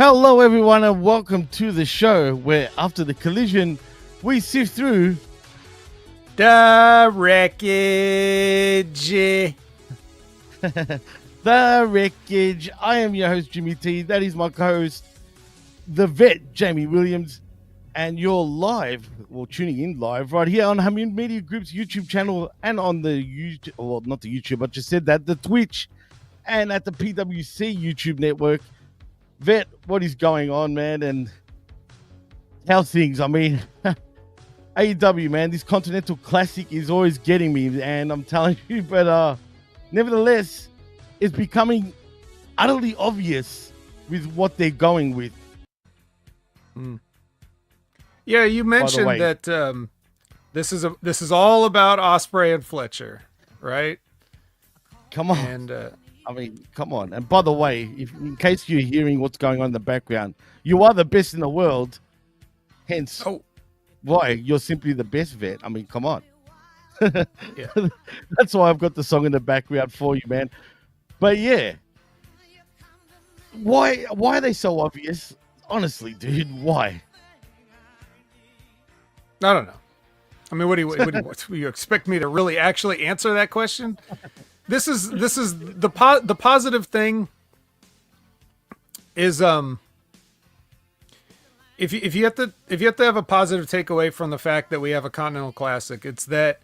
Hello, everyone, and welcome to the show where, after the collision, we sift through the wreckage. The wreckage. I am your host, Jimmy T. That is my co-host, the vet, Jamie Williams, and you're live, or tuning in live, right here on Hamid Media Group's YouTube channel and on the YouTube, well, not the YouTube, I just said that, the Twitch, and at the PWC YouTube network. Vet, what is going on, man? And how things? I mean, AEW, man, this Continental Classic is always getting me, and I'm telling you, but nevertheless, it's becoming utterly obvious with what they're going with. Yeah, you mentioned that this is all about Ospreay and Fletcher, right? Come on. And I mean, come on. And by the way, in case you're hearing what's going on in the background, you are the best in the world. Hence, why you're simply the best, vet. I mean, come on. Yeah. That's why I've got the song in the background for you, man. But yeah, why are they so obvious? Honestly, dude, why? I don't know. I mean, what do you expect me to really actually answer that question? This is the positive thing is if you have to have a positive takeaway from the fact that we have a Continental Classic, it's that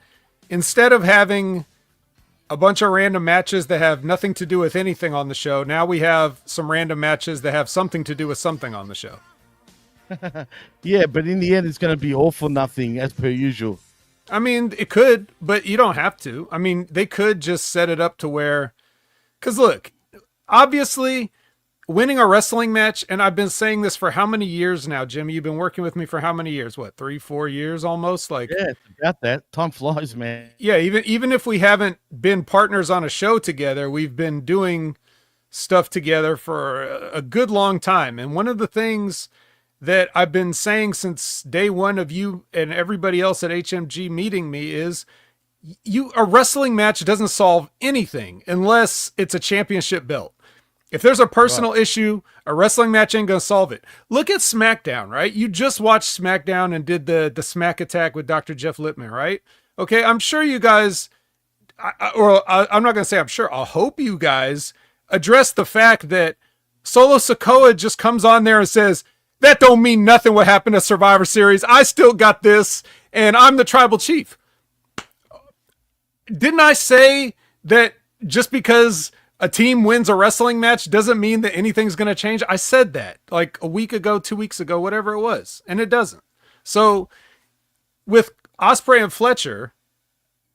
instead of having a bunch of random matches that have nothing to do with anything on the show, now we have some random matches that have something to do with something on the show. Yeah, but in the end, it's going to be all for nothing as per usual. I mean, it could, but you don't have to. I mean, they could just set it up to where, because look, obviously winning a wrestling match, and I've been saying this for how many years now, Jimmy? You've been working with me for how many years? What, 3-4 years almost? Like, yeah, it's about that. Time flies, man. Yeah, even if we haven't been partners on a show together, we've been doing stuff together for a good long time. And one of the things that I've been saying since day one of you and everybody else at HMG meeting me is a wrestling match doesn't solve anything unless it's a championship belt. If there's a personal issue, a wrestling match ain't going to solve it. Look at SmackDown, right? You just watched SmackDown and did the Smack Attack with Dr. Jeff Lippman, right? Okay, I'm sure you guys, I'm not going to say I'm sure, I'll hope you guys address the fact that Solo Sikoa just comes on there and says, that don't mean nothing what happened to Survivor Series. I still got this, and I'm the tribal chief. Didn't I say that just because a team wins a wrestling match doesn't mean that anything's going to change? I said that like a week ago, 2 weeks ago, whatever it was, and it doesn't. So with Ospreay and Fletcher,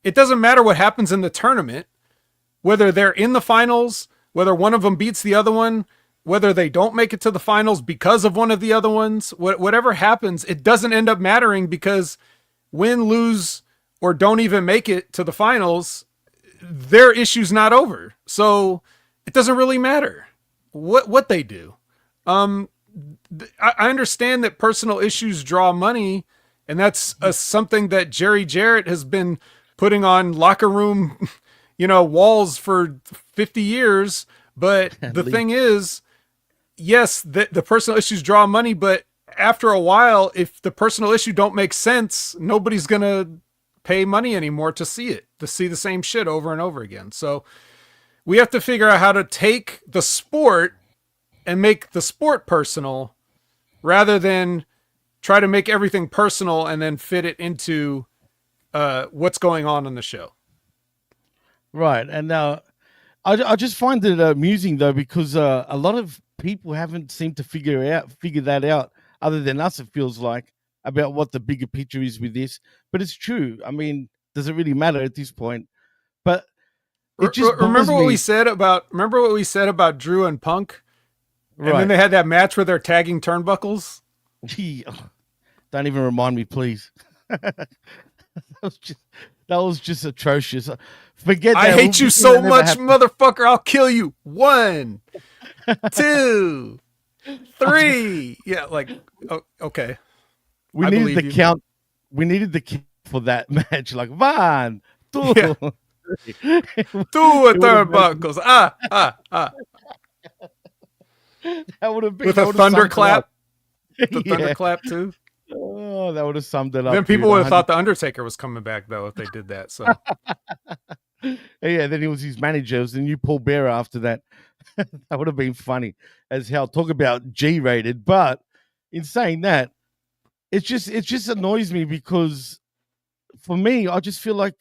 it doesn't matter what happens in the tournament, whether they're in the finals, whether one of them beats the other one, whether they don't make it to the finals because of one of the other ones, whatever happens, it doesn't end up mattering because win, lose, or don't even make it to the finals, their issue's not over. So it doesn't really matter what they do. I understand that personal issues draw money, and that's something that Jerry Jarrett has been putting on locker room, walls for 50 years. But the thing is, yes, the personal issues draw money, but after a while, if the personal issue don't make sense, nobody's going to pay money anymore to see the same shit over and over again. So we have to figure out how to take the sport and make the sport personal rather than try to make everything personal and then fit it into what's going on in the show. Right. And now I just find it amusing, though, because a lot of people haven't seemed to figure that out, other than us, it feels like, about what the bigger picture is with this. But it's true. I mean, does it really matter at this point? But it just remember what we said about Drew and Punk, and then they had that match where they're tagging turnbuckles. Don't even remind me, please. that was just atrocious. Forget that. I hate you so much, motherfucker. I'll kill you. 1, 2, 3. Yeah, like, okay. We needed the count. We needed the count for that match. Like, 1, 2, 3. 2 turnbuckles. That would have been with a thunderclap. The Yeah. thunderclap too. Oh, that would have summed it up. Then people would have thought the Undertaker was coming back though if they did that. So yeah, then he was his manager. It was the new Paul Bearer after that. That would have been funny as hell. Talk about G-rated. But in saying that, it just annoys me because for me, I just feel like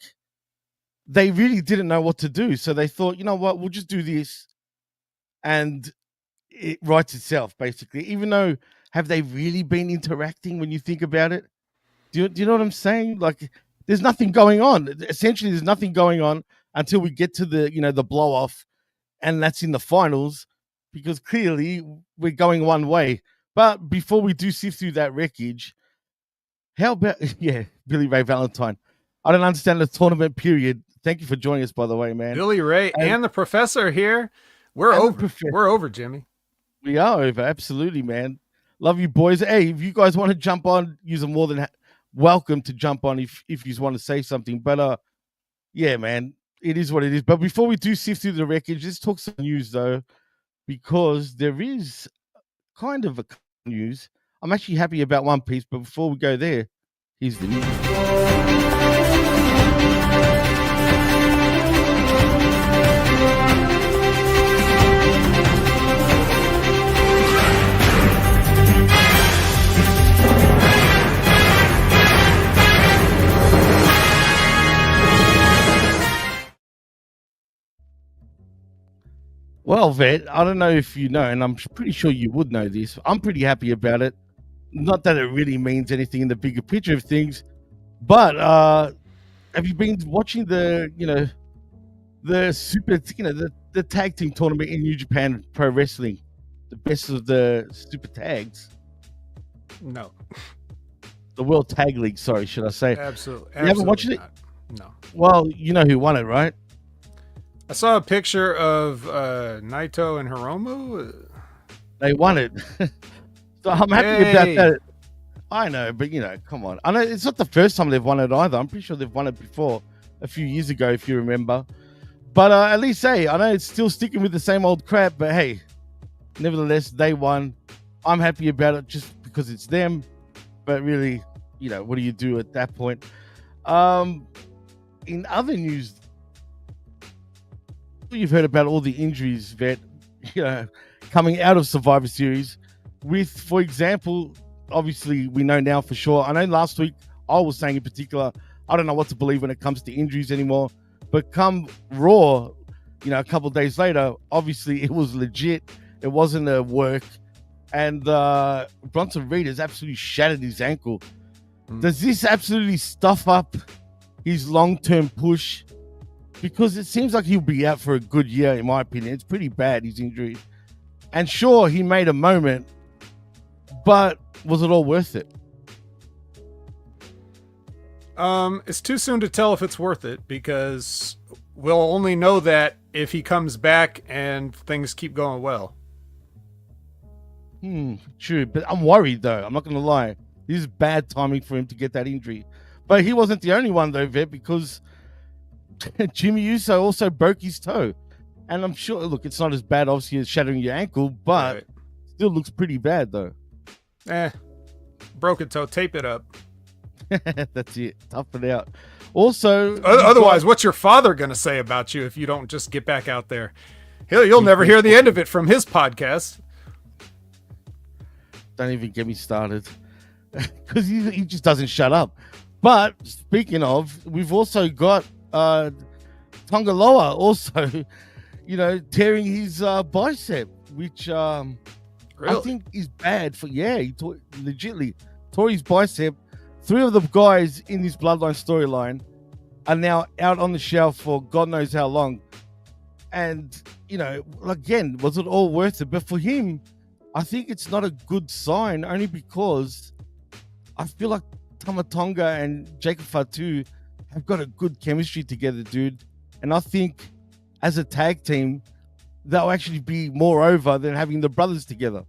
they really didn't know what to do. So they thought, you know what, we'll just do this and it writes itself, basically. Even though, have they really been interacting when you think about it? Do you know what I'm saying? Like, there's nothing going on. Essentially, there's nothing going on until we get to the, the blow off, and that's in the finals, because clearly we're going one way. But before we do sift through that wreckage, how about Billy Ray Valentine? I don't understand the tournament period. Thank you for joining us, by the way, man. Billy Ray and the professor here. We're over. We're over, Jimmy. We are over. Absolutely, man. Love you, boys. Hey, if you guys want to jump on, you're more than welcome to jump on if you want to say something. But yeah, man, it is what it is. But before we do sift through the wreckage, let's talk some news though, because there is kind of a news. I'm actually happy about one piece, but before we go there, here's the news. Well, Vet, I don't know if you know, and I'm pretty sure you would know this. I'm pretty happy about it. Not that it really means anything in the bigger picture of things, but have you been watching the super, the tag team tournament in New Japan Pro Wrestling, the best of the super tags? No. The World Tag League, sorry, should I say? Absolutely. You haven't watched it? No. Well, you know who won it, right? I saw a picture of Naito and Hiromu. They won it. So I'm happy about that. I know, but come on. I know it's not the first time they've won it either. I'm pretty sure they've won it before, a few years ago, if you remember. But at least, hey, I know it's still sticking with the same old crap, but hey, nevertheless, they won. I'm happy about it just because it's them. But really, what do you do at that point? In other news, you've heard about all the injuries that coming out of Survivor Series with, for example, obviously we know now for sure. I know last week I was saying in particular, I don't know what to believe when it comes to injuries anymore, but come Raw, a couple of days later, obviously it was legit. It wasn't a work. And Bronson Reed has absolutely shattered his ankle. Does this absolutely stuff up his long-term push? Because it seems like he'll be out for a good year, in my opinion. It's pretty bad, his injury. And sure, he made a moment, but was it all worth it? It's too soon to tell if it's worth it, because we'll only know that if he comes back and things keep going well. True. But I'm worried, though. I'm not going to lie. This is bad timing for him to get that injury. But he wasn't the only one, though, Vet, because Jimmy Uso also broke his toe. And I'm sure, look, it's not as bad, obviously, as shattering your ankle, but still looks pretty bad, though. Broken toe, tape it up. That's it. Tough it out. Also, otherwise, what's your father going to say about you if you don't just get back out there? You'll never hear the end of it from his podcast. Don't even get me started, because he just doesn't shut up. But speaking of, we've also got Tonga Loa also, tearing his bicep, which really? I think is bad for. Yeah, he legitly tore his bicep. 3 of the guys in this Bloodline storyline are now out on the shelf for God knows how long. And again, was it all worth it? But for him, I think it's not a good sign, only because I feel like Tama Tonga and Jacob Fatu have got a good chemistry together, dude. And I think as a tag team, they'll actually be more over than having the brothers together.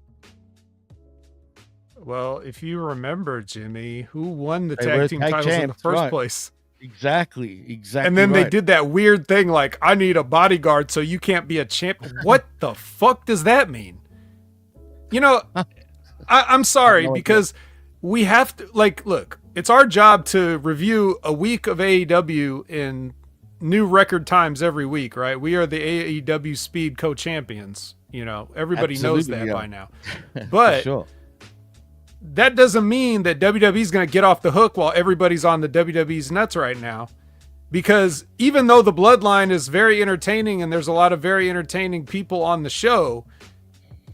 Well, if you remember, Jimmy, who won the tag team titles in the first place? Exactly. And then they did that weird thing like, I need a bodyguard so you can't be a champ. What the fuck does that mean? You know, I'm sorry because we have to look, it's our job to review a week of AEW in new record times every week, right? We are the AEW Speed co-champions. You know, everybody knows that by now. But sure. That doesn't mean that WWE's going to get off the hook while everybody's on the WWE's nuts right now. Because even though the Bloodline is very entertaining and there's a lot of very entertaining people on the show,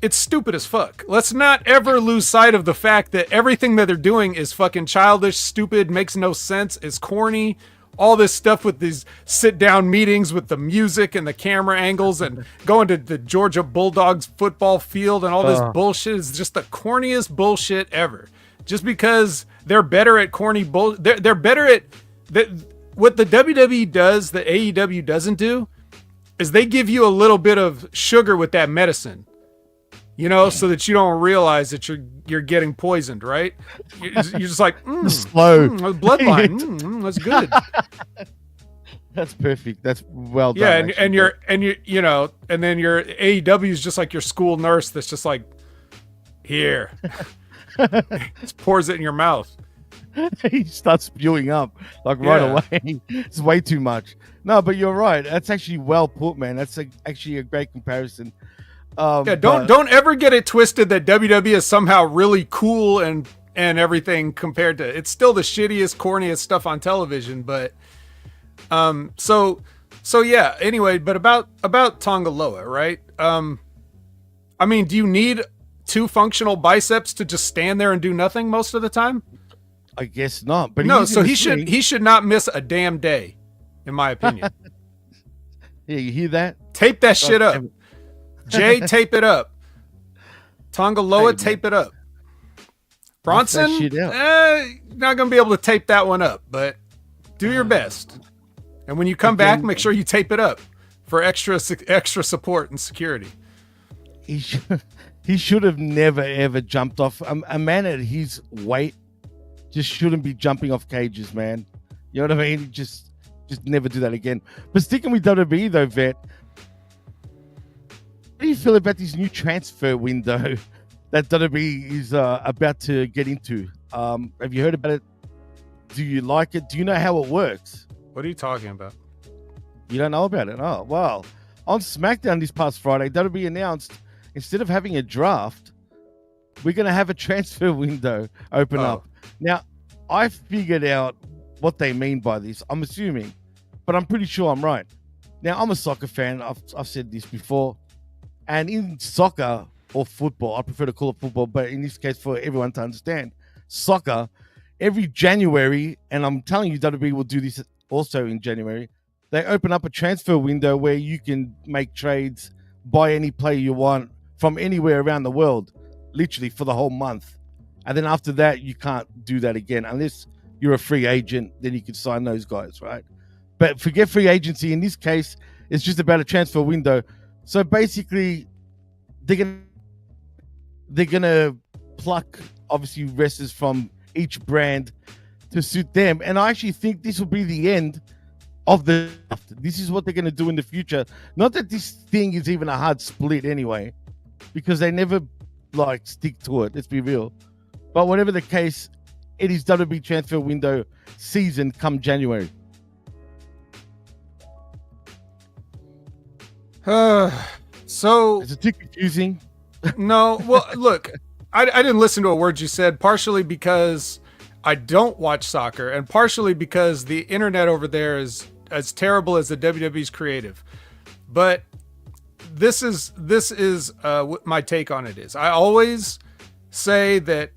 it's stupid as fuck. Let's not ever lose sight of the fact that everything that they're doing is fucking childish, stupid, makes no sense, is corny. All this stuff with these sit-down meetings with the music and the camera angles and going to the Georgia Bulldogs football field and all this bullshit is just the corniest bullshit ever. Just because they're better at corny they're better at what the WWE does that AEW doesn't do is they give you a little bit of sugar with that medicine. You know, so that you don't realize that you're getting poisoned, right? You're just like, slow bloodline, that's good. That's perfect. That's well done. Yeah, and you're you know, and then your AEW is just like your school nurse that's just like, here, just pours it in your mouth. He starts spewing up like right away. It's way too much. No, but you're right. That's actually well put, man. That's actually a great comparison. Don't ever get it twisted that WWE is somehow really cool and everything compared to it's still the shittiest, corniest stuff on television. But so yeah. Anyway, but about Tonga Loa, right? I mean, do you need two functional biceps to just stand there and do nothing most of the time? I guess not. But no, so he should not miss a damn day, in my opinion. Yeah, you hear that? Tape that shit up. Jay, tape it up. Tonga Loa, tape it up. Bronson, not going to be able to tape that one up, but do your best. And when you come back, make sure you tape it up for extra support and security. He should have never, ever jumped off. A man at his weight just shouldn't be jumping off cages, man. You know what I mean? Just never do that again. But sticking with WWE, though, Vet, how do you feel about this new transfer window that WWE is about to get into? Have you heard about it? Do you like it? Do you know how it works? What are you talking about? You don't know about it? Oh, well. On SmackDown this past Friday, WWE announced instead of having a draft, we're going to have a transfer window open up. Now, I figured out what they mean by this. I'm assuming, but I'm pretty sure I'm right. Now, I'm a soccer fan. I've said this before. And in soccer or football, I prefer to call it football, but in this case, for everyone to understand, soccer, every January, and I'm telling you, WWE will do this also in January, they open up a transfer window where you can make trades, buy any player you want from anywhere around the world, literally for the whole month. And then after that, you can't do that again unless you're a free agent, then you can sign those guys, right? But forget free agency. In this case, it's just about a transfer window. So basically, they're gonna pluck obviously wrestlers from each brand to suit them, and I actually think this will be the end of the draft. This is what they're gonna do in the future. Not that this thing is even a hard split anyway, because they never stick to it. Let's be real. But whatever the case, it is WWE transfer window season come January. So it's a bit confusing. No, well, look, I didn't listen to a word you said, partially because I don't watch soccer, and partially because the internet over there is as terrible as the WWE's creative. But this is what my take on it is. I always say that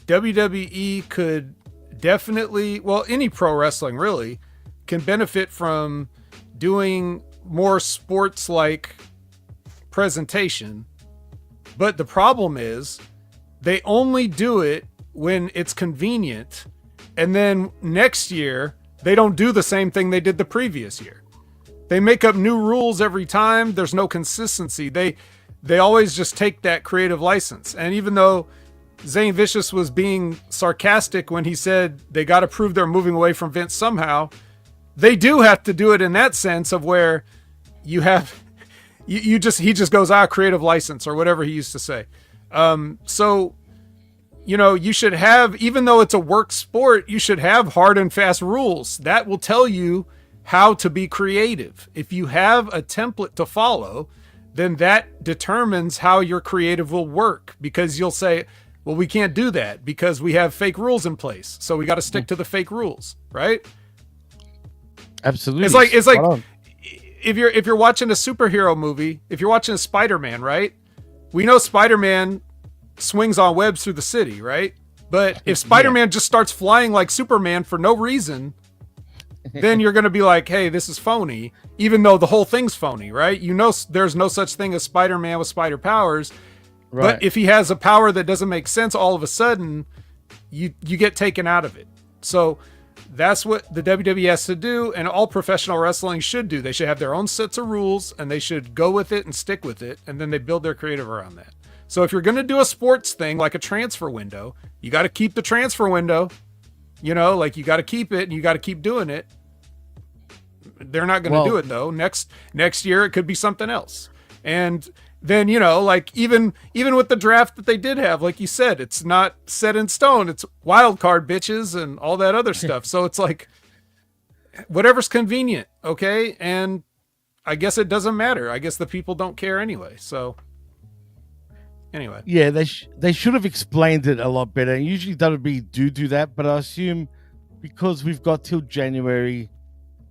WWE could definitely, well, any pro wrestling really can benefit from doing more sports-like presentation, but the problem is they only do it when it's convenient, and then next year they don't do the same thing they did the previous year. They make up new rules every time. There's no consistency. They always just take that creative license. And even though Zane Vicious was being sarcastic when he said they got to prove they're moving away from Vince somehow, they do have to do it in that sense of where he just goes, creative license or whatever he used to say. So, you should have, even though it's a work sport, you should have hard and fast rules that will tell you how to be creative. If you have a template to follow, then that determines how your creative will work, because you'll say, well, we can't do that because we have fake rules in place. So we got to stick to the fake rules, right? Absolutely. It's like if you're watching a superhero movie, if you're watching a Spider-Man, right? We know Spider-Man swings on webs through the city, right? But if Spider-Man just starts flying like Superman for no reason, then you're going to be like, hey, this is phony, even though the whole thing's phony, right? There's no such thing as Spider-Man with spider powers. Right. But if he has a power that doesn't make sense, all of a sudden you get taken out of it. So that's what the WWE has to do, and all professional wrestling should do. They should have their own sets of rules, and they should go with it and stick with it, and then they build their creative around that. So if you're going to do a sports thing like a transfer window, you got to keep the transfer window. You got to keep it, and you got to keep doing it. They're not going to do it though. Next year it could be something else. And then, even with the draft that they did have, like you said, it's not set in stone. It's wild card bitches and all that other stuff. So it's like whatever's convenient. Okay. And I guess it doesn't matter. I guess the people don't care anyway. So anyway. Yeah, they should have explained it a lot better. And usually WWE do that, but I assume because we've got till January,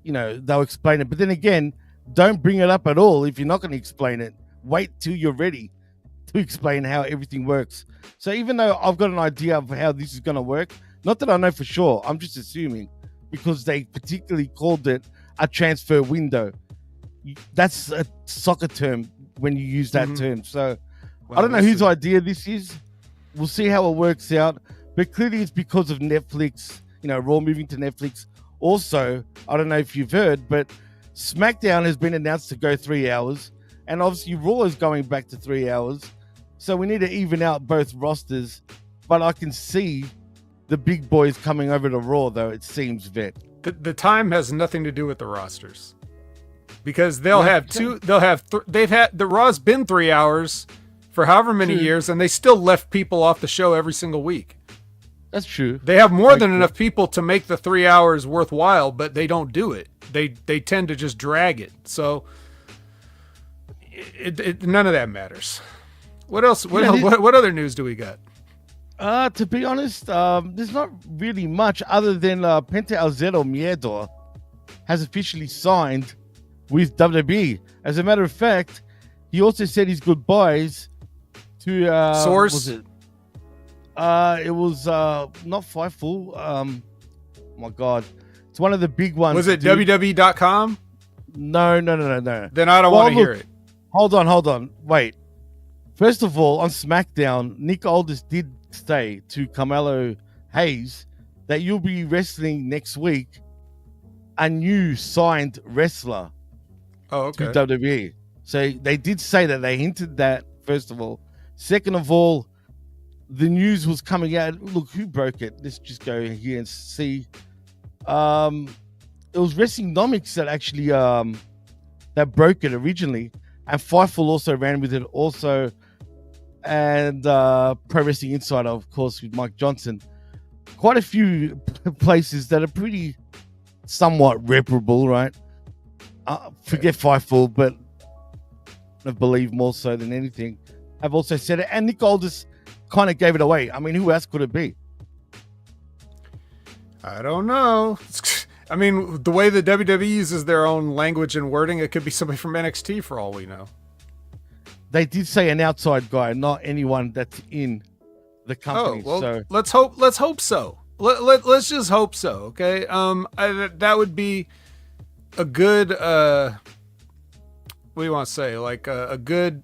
they'll explain it. But then again, don't bring it up at all if you're not going to explain it. Wait till you're ready to explain how everything works. So even though I've got an idea of how this is going to work, not that I know for sure, I'm just assuming, because they particularly called it a transfer window. That's a soccer term when you use that term. So I don't know whose idea this is. We'll see how it works out. But clearly it's because of Netflix, Raw moving to Netflix. Also, I don't know if you've heard, but SmackDown has been announced to go 3 hours. And obviously Raw is going back to 3 hours. So we need to even out both rosters. But I can see the big boys coming over to Raw, though, it seems, Vet. The time has nothing to do with the rosters. Because they'll have the Raw's been 3 hours for however many years, and they still left people off the show every single week. That's true. They have more than enough people to make the 3 hours worthwhile, but they don't do it. They tend to just drag it. So none of that matters. What else? What other news do we got? To be honest, there's not really much other than Penta El Zero Miedo has officially signed with WWE. As a matter of fact, he also said his goodbyes to Source. Was it? It was not Fightful. Oh my God, it's one of the big ones. Was it WWE.com? No. Then I don't want to hear it. Hold on. Wait. First of all, on SmackDown, Nick Aldis did say to Carmelo Hayes that you'll be wrestling next week a new signed wrestler to WWE. So they did say that. They hinted that, first of all. Second of all, the news was coming out. Look, who broke it? Let's just go here and see. It was WrestlingNomics that actually that broke it originally. And Fightful also ran with it also. And Pro Wrestling Insider, of course, with Mike Johnson. Quite a few places that are pretty somewhat reputable, right? Forget Fightful, but I believe more so than anything, have also said it. And Nick Aldis kind of gave it away. I mean, who else could it be? I don't know. I mean, the way the WWE uses their own language and wording, it could be somebody from NXT for all we know. They did say an outside guy, not anyone that's in the company. Oh, well, so let's hope so. Let's just hope so. Okay. That would be a good. What do you want to say? Like a good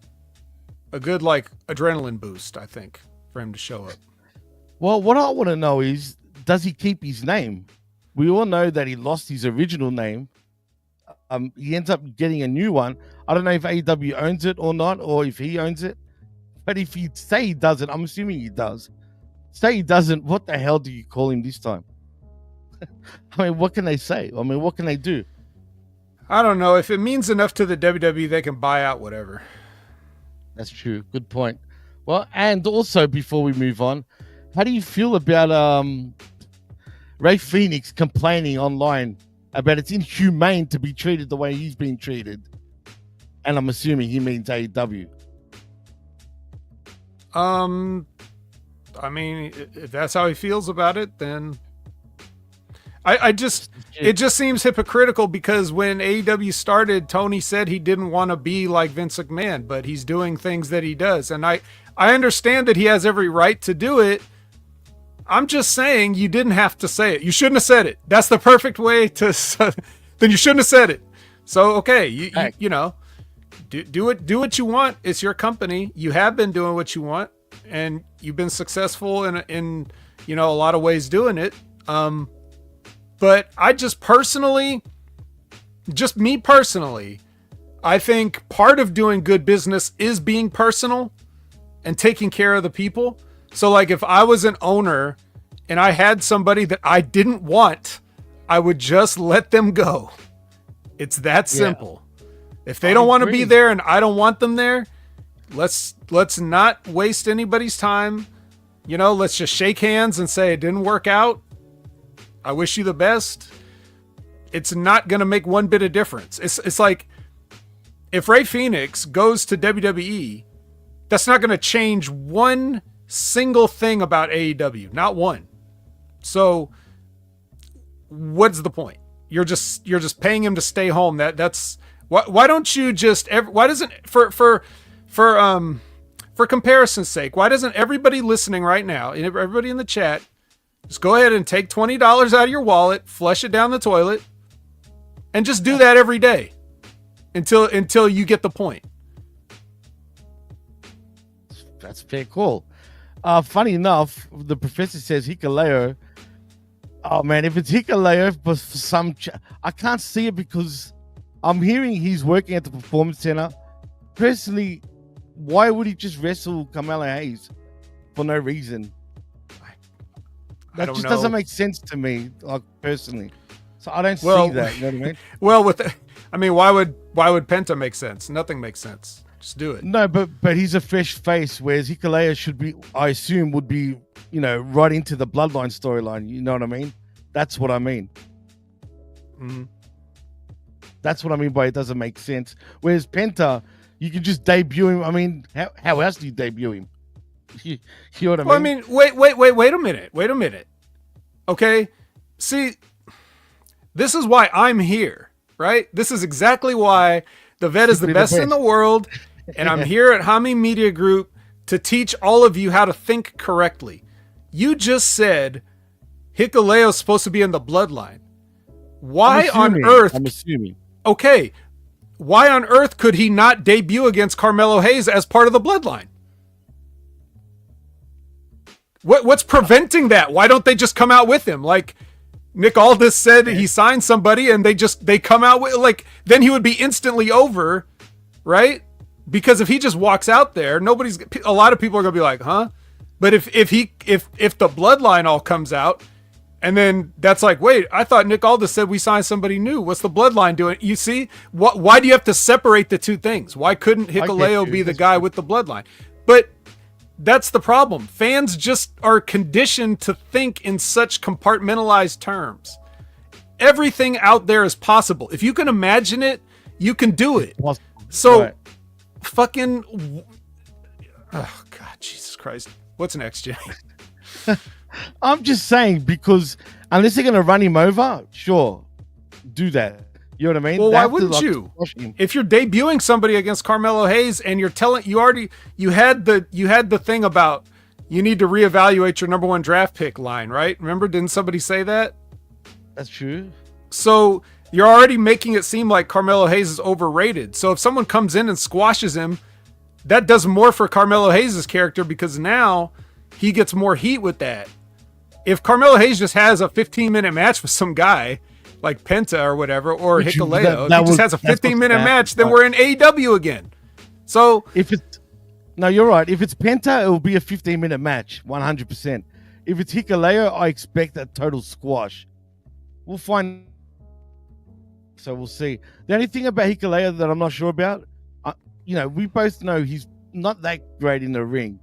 like adrenaline boost, I think, for him to show up. Well, what I want to know is, does he keep his name? We all know that he lost his original name. He ends up getting a new one. I don't know if AEW owns it or not, or if he owns it. But if he say he doesn't, I'm assuming he does. Say he doesn't, what the hell do you call him this time? I mean, what can they say? I mean, what can they do? I don't know. If it means enough to the WWE, they can buy out whatever. That's true. Good point. Well, and also before we move on, how do you feel about Ray Phoenix complaining online about it's inhumane to be treated the way he's being treated? And I'm assuming he means AEW. I mean, if that's how he feels about it, then it just seems hypocritical, because when AEW started, Tony said he didn't want to be like Vince McMahon, but he's doing things that he does. And I understand that he has every right to do it. I'm just saying you didn't have to say it. You shouldn't have said it. That's the perfect way to, then you shouldn't have said it. So, okay, you know, do what you want. It's your company. You have been doing what you want, and you've been successful in you know, a lot of ways doing it. But I just me personally, I think part of doing good business is being personal and taking care of the people. So like if I was an owner and I had somebody that I didn't want, I would just let them go. It's that simple. If they don't want to be there and I don't want them there, let's not waste anybody's time. You know, let's just shake hands and say it didn't work out. I wish you the best. It's not going to make one bit of difference. It's like if Ray Phoenix goes to WWE, that's not going to change one single thing about AEW. Not one. So what's the point? You're just paying him to stay home. That's why don't you just why doesn't for comparison's sake, why doesn't everybody listening right now and everybody in the chat just go ahead and take $20 out of your wallet, flush it down the toilet, and just do that every day until you get the point. That's a fair call. Funny enough, the professor says Hikuleo. Oh man, if it's Hikuleo, but for some, I can't see it because I'm hearing he's working at the Performance Center. Personally, why would he just wrestle Carmelo Hayes for no reason? That just doesn't make sense to me, like personally. So I don't see that. You know what I mean? Well, why would Penta make sense? Nothing makes sense. Just do it. No, but he's a fresh face, whereas Hikuleo should be, I assume, would be, you know, right into the Bloodline storyline. You know what I mean? That's what I mean. Mm-hmm. That's what I mean by it doesn't make sense. Whereas Penta, you can just debut him. I mean, how else do you debut him? You know what I mean? Well, I mean, wait a minute. Okay, see, this is why I'm here, right? This is exactly why the vet is the best in the world, and I'm here at Hami Media Group to teach all of you how to think correctly. You just said Hikuleo's supposed to be in the Bloodline. Why on earth? I'm assuming. Okay, why on earth could he not debut against Carmelo Hayes as part of the Bloodline? What's preventing that? Why don't they just come out with him? Like Nick Aldis said, he signed somebody and they come out with, like, then he would be instantly over, right? Because if he just walks out there, a lot of people are gonna be like, huh? But if the Bloodline all comes out, and then that's like, wait, I thought Nick Aldis said we signed somebody new. What's the Bloodline doing? You see, why do you have to separate the two things? Why couldn't Hikuleo be the guy with the Bloodline? But that's the problem. Fans just are conditioned to think in such compartmentalized terms. Everything out there is possible. If you can imagine it, you can do it. So, right. Fucking, oh God, Jesus Christ. What's next, Jay? I'm just saying, because unless they're going to run him over, sure, do that. You know what I mean? Well, why wouldn't you? If you're debuting somebody against Carmelo Hayes and you had the thing about you need to reevaluate your number one draft pick line, right? Remember, didn't somebody say that? That's true. So you're already making it seem like Carmelo Hayes is overrated. So if someone comes in and squashes him, that does more for Carmelo Hayes' character, because now he gets more heat with that. If Carmelo Hayes just has a 15-minute match with some guy like Penta or whatever, or Hikuleo, he just has a 15-minute match, then we're in AEW again. So no, you're right. If it's Penta, it will be a 15-minute match, 100%. If it's Hikuleo, I expect a total squash. We'll find. So we'll see. The only thing about Hikuleo that I'm not sure about, we both know he's not that great in the ring.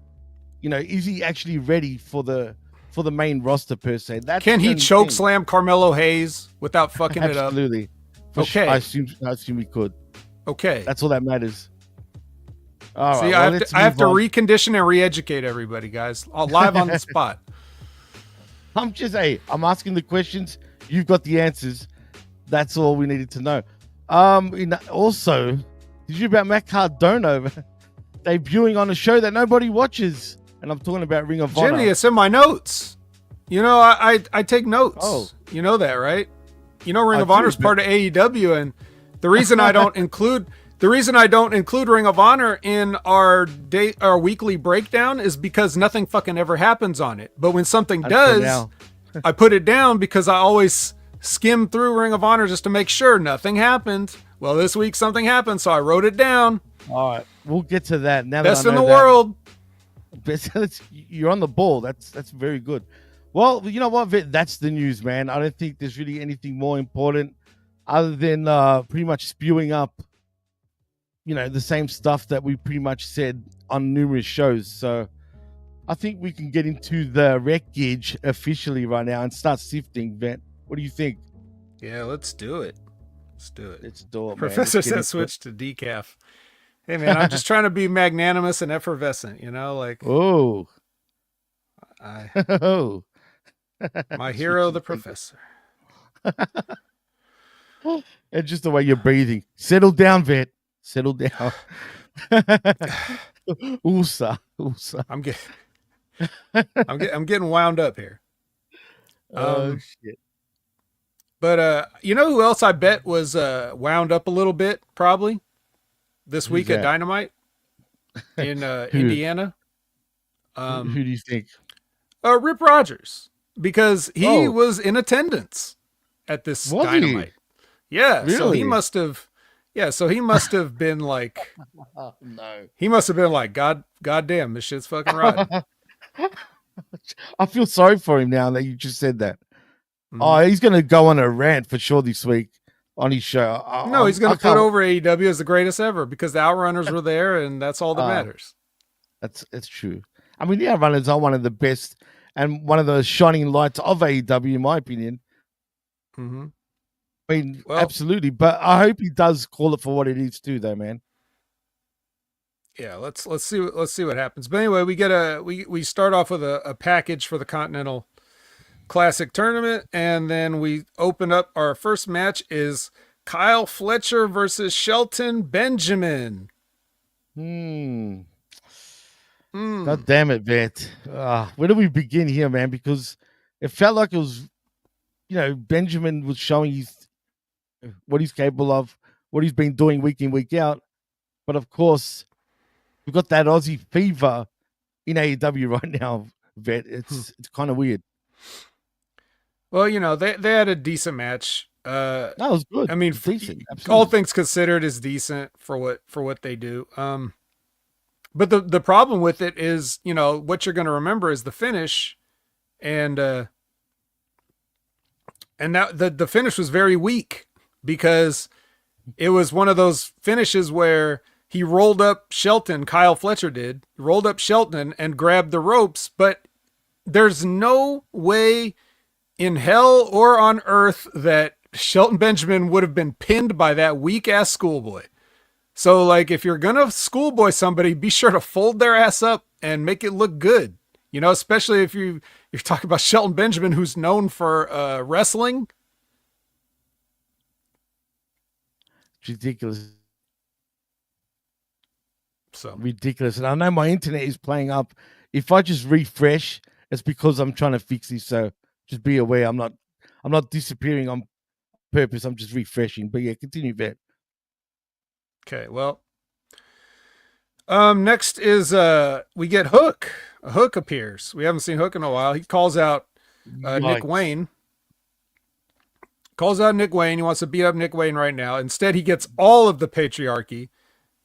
is he actually ready for the main roster per se? That's Can the he only choke thing. slam Carmelo Hayes without fucking it up? Absolutely. Okay. I assume he could. Okay. That's all that matters. All See, right. I have to recondition and re-educate everybody, guys. Live on the spot. I'm asking the questions. You've got the answers. That's all we needed to know. Also, did you hear about Matt Cardona debuting on a show that nobody watches? And I'm talking about Ring of Honor. Jimmy, it's in my notes. I take notes. Oh. You know that, right? Ring of Honor is part of AEW, and the reason I don't include Ring of Honor in our weekly breakdown is because nothing fucking ever happens on it. But when something does, I put it down because I always skim through Ring of Honor just to make sure nothing happened. Well, this week something happened, so I wrote it down. All right, we'll get to that. Now Best that I know in the world. You're on the ball. That's very good. Well, you know what, Vic? That's the news, man. I don't think there's really anything more important other than pretty much spewing up, the same stuff that we pretty much said on numerous shows. So I think we can get into the wreckage officially right now and start sifting, Vet. What do you think? Yeah, let's do it. Let's do it, Professor said switch to decaf. Hey, man, I'm just trying to be magnanimous and effervescent, Oh. My hero, the professor. And just the way you're breathing. Settle down, Vet. Settle down. Usa. I'm getting wound up here. Shit. But you know who else I bet was wound up a little bit probably this week at Dynamite in Indiana? Who do you think? Rip Rogers, because he was in attendance at this Dynamite. Yeah, really? So he must have. Yeah, so he must have been like. No. He must have been like, God damn, this shit's fucking right. I feel sorry for him now that you just said that. Mm-hmm. Oh, he's going to go on a rant for sure this week on his show. No, he's going to put over AEW as the greatest ever because the Outrunners were there, and that's all that matters. It's true. I mean, the Outrunners are one of the best and one of the shining lights of AEW, in my opinion. Mm-hmm. I mean, absolutely. But I hope he does call it for what it is too, though, man. Yeah, let's see what happens. But anyway, we start off with a package for the Continental Classic tournament, and then we open up our first match is Kyle Fletcher versus Shelton Benjamin. God damn it, Vet. Where do we begin here, man? Because it felt like it was, Benjamin was showing what he's capable of, what he's been doing week in, week out. But of course, we've got that Aussie fever in AEW right now, Vet. It's kind of weird. Well, they had a decent match. That was good. I mean, decent. All things considered, is decent for what they do. But the problem with it is, what you're going to remember is the finish, and that the finish was very weak because it was one of those finishes where he rolled up Shelton. Kyle Fletcher rolled up Shelton and grabbed the ropes, but there's no way in hell or on earth that Shelton Benjamin would have been pinned by that weak ass schoolboy. So, if you're going to schoolboy somebody, be sure to fold their ass up and make it look good. Especially if you're talking about Shelton Benjamin, who's known for wrestling. It's ridiculous. So ridiculous. And I know my internet is playing up. If I just refresh, it's because I'm trying to fix this. So just be aware. I'm not disappearing on purpose. I'm just refreshing. But yeah, continue, Vet. Okay, well, next is we get Hook. Hook appears. We haven't seen Hook in a while. He calls out Nick Wayne. He wants to beat up Nick Wayne right now. Instead, he gets all of the patriarchy,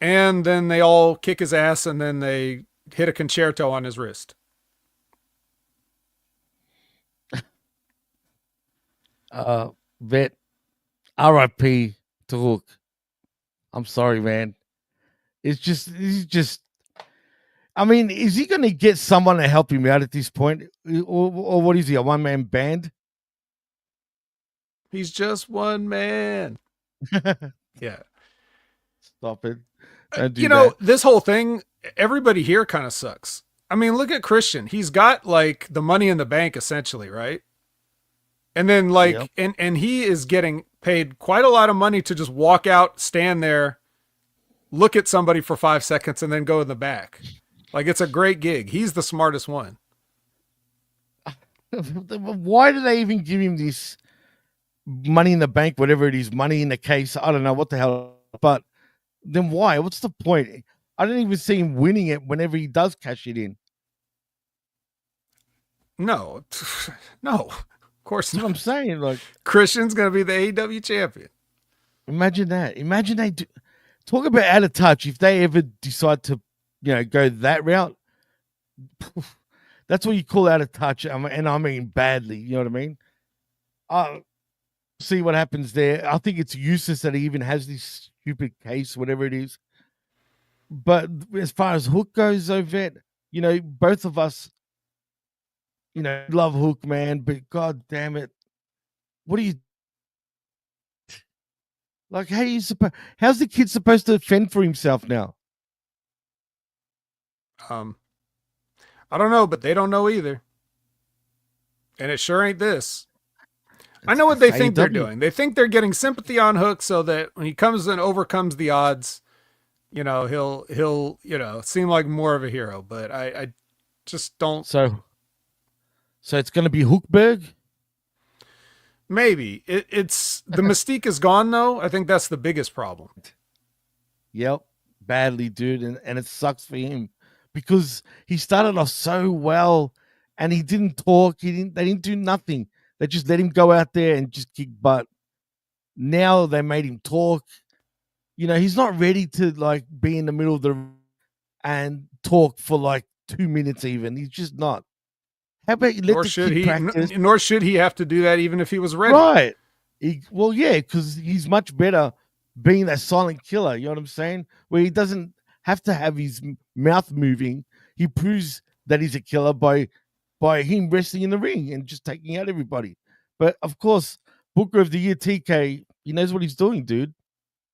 and then they all kick his ass, and then they hit a concerto on his wrist. Vet, R.I.P. to Hook. I'm sorry, man. He's just. I mean, is he going to get someone to help him out at this point, or what is he? A one-man band? He's just one man. Yeah. Stop it! Don't do You know, that. this whole thing, everybody here kind of sucks. I mean, look at Christian. He's got like the money in the bank essentially, right? And then like, Yep. and he is getting paid quite a lot of money to just walk out, stand there, look at somebody for 5 seconds, and then go in the back. Like, it's a great gig. He's the smartest one. Why do they even give him this money in the bank, whatever it is, money in the case? I don't know what the hell, but then why? What's the point? I don't even see him winning it whenever he does cash it in. No, no, of course That's what I'm not. saying. Like, Christian's going to be the AEW champion. imagine that. Imagine they do. Talk about out of touch. If they ever decide to, go that route, that's what you call out of touch. And I mean badly. You know what I mean? See what happens there. I think it's useless that he even has this stupid case, whatever it is. But as far as Hook goes, though, Vet, both of us, love Hook, man. But God damn it, what are you like? How's the kid supposed to fend for himself now? I don't know, but they don't know either. And it sure ain't this. I know what they think they're doing. They think they're getting sympathy on Hook so that when he comes and overcomes the odds, he'll seem like more of a hero. But I just don't. So it's going to be Hookberg? Maybe. It's the mystique is gone, though. I think that's the biggest problem. Yep. Badly, dude. And it sucks for him because he started off so well and he didn't talk. They didn't do nothing. They just let him go out there and just kick butt. Now they made him talk. He's not ready to like be in the middle of the and talk for like 2 minutes even. He's just not. How about you let Nor the should kid practice? Nor should he have to do that even if he was ready. Right. Yeah, because he's much better being that silent killer. You know what I'm saying? Where he doesn't have to have his mouth moving. He proves that he's a killer by him wrestling in the ring and just taking out everybody. But of course, Booker of the Year TK, he knows what he's doing, dude.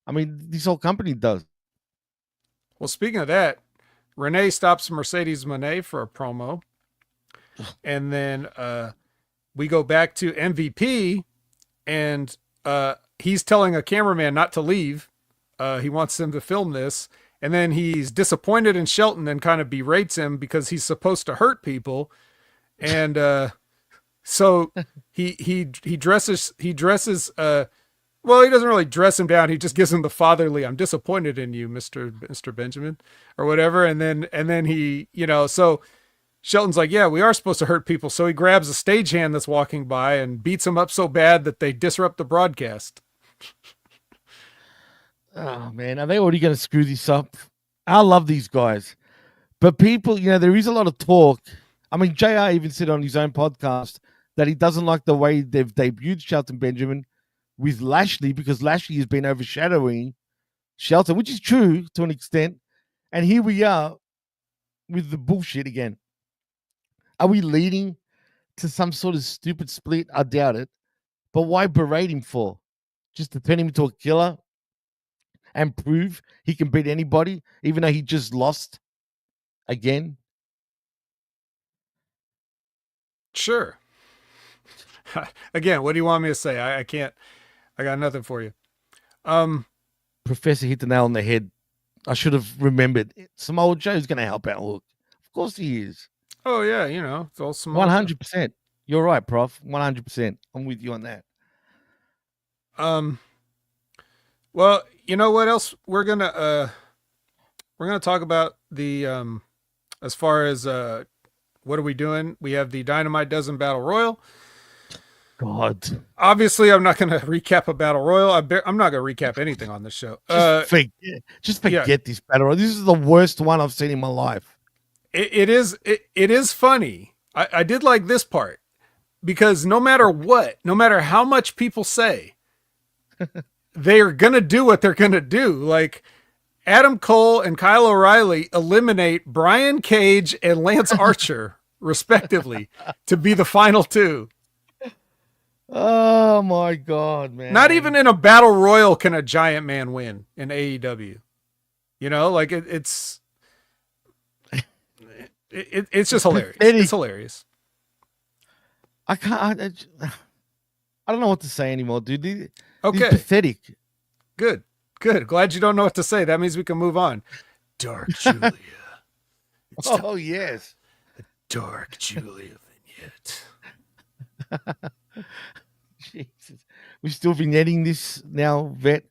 I mean, this whole company does. Well, speaking of that, Renee stops Mercedes Moné for a promo. And then we go back to MVP, and he's telling a cameraman not to leave. He wants them to film this. And then he's disappointed in Shelton and kind of berates him because he's supposed to hurt people. And so he dresses well, he doesn't really dress him down. He just gives him the fatherly, "I'm disappointed in you, Mr. Benjamin," or whatever. And then he, so Shelton's like, "Yeah, we are supposed to hurt people." So he grabs a stagehand that's walking by and beats him up so bad that they disrupt the broadcast. Oh man, are they already going to screw this up? I love these guys, but people, there is a lot of talk. I mean, JR even said on his own podcast that he doesn't like the way they've debuted Shelton Benjamin with Lashley because Lashley has been overshadowing Shelton, which is true to an extent. And here we are with the bullshit again. Are we leading to some sort of stupid split? I doubt it. But why berate him for? Just to turn him into a killer and prove he can beat anybody, even though he just lost again? Sure. Again, what do you want me to say? I can't. I got nothing for you. Professor hit the nail on the head. I should have remembered. Samoa Joe's going to help out Hook. Of course he is. Oh, yeah, it's all Samoa 100%. You're right, Prof. 100%. I'm with you on that. Well, you know what else we're gonna talk about the as far as what are we doing? We have the Dynamite Dozen Battle Royal. God. Obviously, I'm not going to recap a Battle Royal. I'm not going to recap anything on this show. Just forget this Battle Royal. This is the worst one I've seen in my life. It is funny. I did like this part because no matter what, no matter how much people say, they're going to do what they're going to do. Like, Adam Cole and Kyle O'Reilly eliminate Brian Cage and Lance Archer, respectively, to be the final two. Oh my God, man. Not even in a battle royal can a giant man win in AEW. You know, like it's just hilarious. It's hilarious. I can't. I don't know what to say anymore, dude. Okay. Pathetic. Good. Glad you don't know what to say. That means we can move on. Dark Julia. Oh, yes. The Dark Julia vignette. Jesus. We've still vignetting this now, Vet.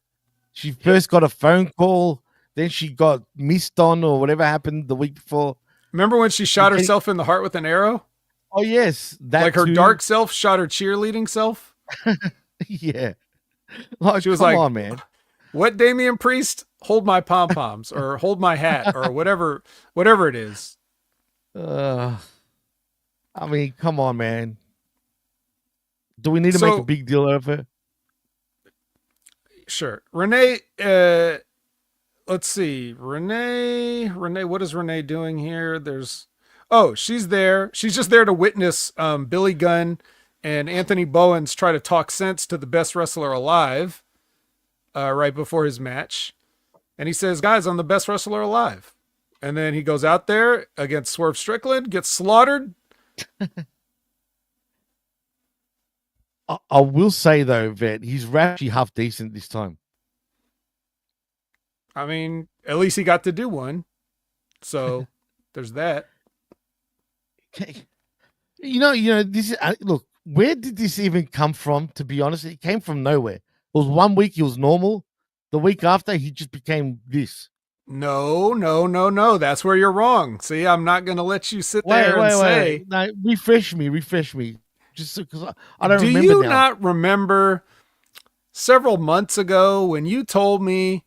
She first got a phone call, then she got missed on or whatever happened the week before. Remember when she shot herself in the heart with an arrow? Oh, yes. That like her dark self shot her cheerleading self? Yeah. Like, she was like, on, man. What, Damian Priest? Hold my pom-poms or hold my hat or whatever it is. I mean, come on, man. Do we need to make a big deal out of it? Sure. Renee, let's see. Renee, what is Renee doing here? She's there. She's just there to witness Billy Gunn and Anthony Bowens try to talk sense to the best wrestler alive right before his match. And he says, guys, I'm the best wrestler alive. And then he goes out there against Swerve Strickland, gets slaughtered. I will say, though, Vet, he's actually half decent this time. I mean, at least he got to do one. So there's that. You know, this is, look, where did this even come from, to be honest? It came from nowhere. It was 1 week, he was normal. The week after, he just became this. No. That's where you're wrong. See, I'm not going to let you sit there and say. No, refresh me. Just because I don't remember. Do you now. not remember several months ago when you told me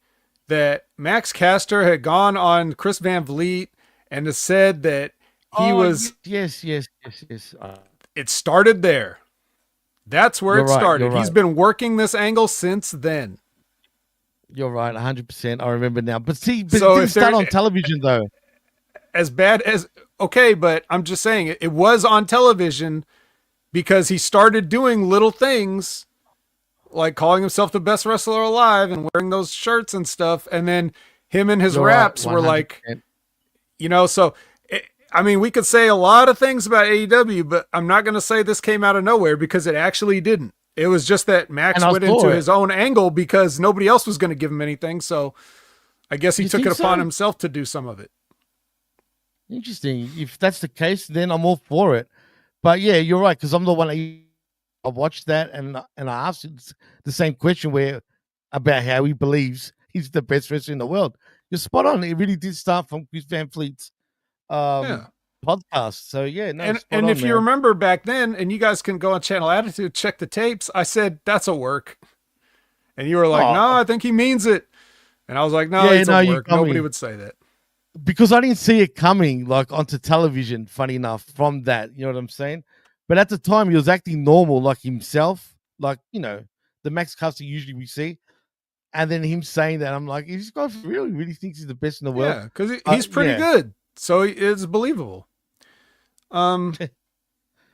that Max Caster had gone on Chris Van Vliet and has said that he was... Yes. It started there. That's where it started. Right. He's been working this angle since then. You're right, 100%. I remember now. But see, it didn't start on television, though. As bad as... Okay, but I'm just saying, it was on television because he started doing little things like calling himself the best wrestler alive and wearing those shirts and stuff. And then him and his raps were like, you know, so... I mean, we could say a lot of things about AEW, but I'm not going to say this came out of nowhere because it actually didn't. It was just that Max went into his own angle because nobody else was going to give him anything. So I guess he took it upon himself to do some of it. Interesting. If that's the case, then I'm all for it. But yeah, you're right. Cause I'm the one I watched that and I asked him the same question about how he believes he's the best wrestler in the world. You're spot on. It really did start from Chris Van Vliet's podcast. So yeah, no, and if you remember back then, and you guys can go on Channel Attitude, check the tapes, I said that's a work, and you were like, no, I think he means it, and I was like, no, it's a work. Nobody would say that because I didn't see it coming like onto television. Funny enough, from that, you know what I'm saying. But at the time, he was acting normal, like himself, like you know the Max Caster usually we see. And then him saying that, I'm like, this guy really thinks he's the best in the world. Yeah, because he's pretty good. So it's believable. I mean,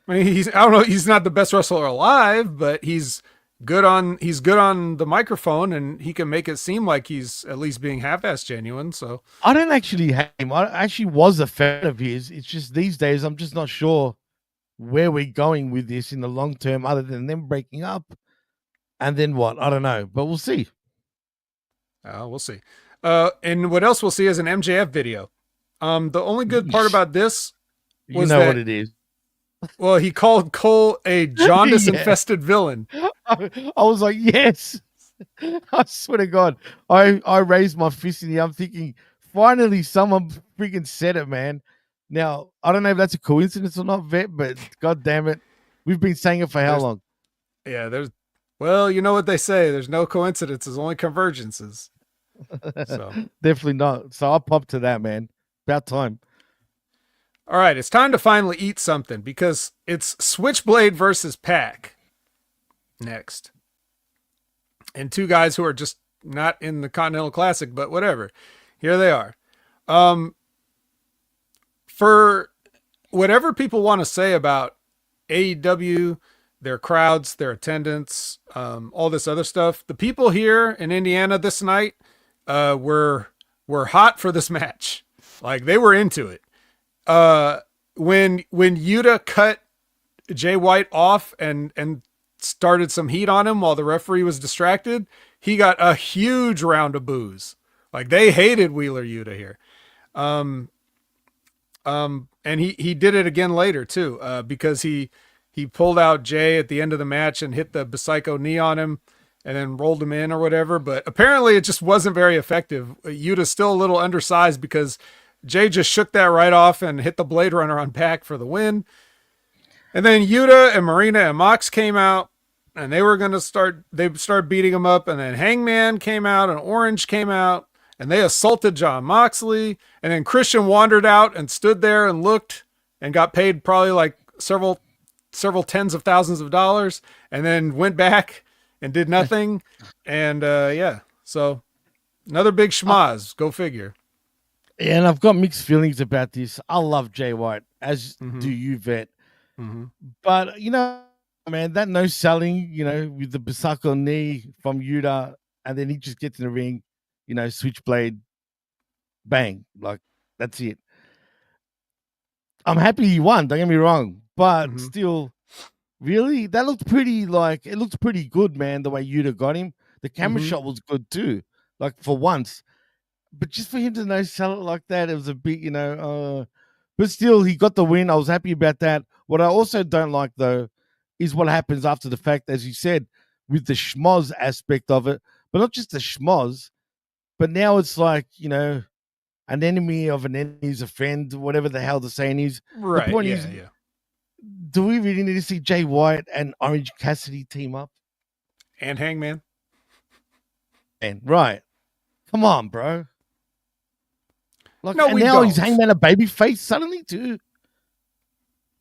I don't know, he's not the best wrestler alive, but he's good on the microphone, and he can make it seem like he's at least being half-assed genuine. So I don't actually hate him. I actually was a fan of his. It's just these days I'm just not sure where we're going with this in the long term, other than them breaking up, and then what? I don't know, but we'll see. We'll see. And what else we'll see is an MJF video. The only good part about this was what it is. Well, he called Cole a jaundice-infested villain. I was like, yes. I swear to God. I raised my fist in the air. I'm thinking, finally someone freaking said it, man. Now, I don't know if that's a coincidence or not, Vet, but God damn it. We've been saying it for how long? Yeah, well, you know what they say. There's no coincidences, only convergences. So definitely not. So I'll pop to that, man. About time. All right, it's time to finally eat something because it's Switchblade versus Pac next. And two guys who are just not in the Continental Classic, but whatever. Here they are. For whatever people want to say about AEW, their crowds, their attendance, all this other stuff, the people here in Indiana this night were hot for this match. Like, they were into it. When Yuta cut Jay White off and started some heat on him while the referee was distracted, he got a huge round of boos. Like, they hated Wheeler Yuta here. And he did it again later too, because he pulled out Jay at the end of the match and hit the Psycho knee on him and then rolled him in or whatever. But apparently it just wasn't very effective. Yuta's still a little undersized because Jay just shook that right off and hit the Blade Runner on Pac for the win. And then Yuta and Marina and Mox came out and they were going to start beating him up. And then Hangman came out and Orange came out and they assaulted Jon Moxley. And then Christian wandered out and stood there and looked and got paid probably like several tens of thousands of dollars, and then went back and did nothing. And yeah, so another big schmaz. Go figure. Yeah, and I've got mixed feelings about this. I love Jay White, as do you, Vet. But, you know, man, that no selling, you know, with the Basako knee from Yuta, and then he just gets in the ring, you know, switchblade, bang. Like, that's it. I'm happy he won, don't get me wrong. But still, really, that looked pretty, like, it looked pretty good, man, the way Yuta got him. The camera shot was good too, like, for once. But just for him to no sell it like that, it was a bit, you know, but still, he got the win. I was happy about that. What I also don't like, though, is what happens after the fact, as you said, with the schmoz aspect of it. But not just the schmoz, but now it's like, you know, an enemy of an enemy is a friend, whatever the hell the saying is. Right. The point is, do we really need to see Jay White and Orange Cassidy team up? And Hangman? And right. Come on, bro. Like, no, and we now don't. He's Hangman a baby face suddenly too.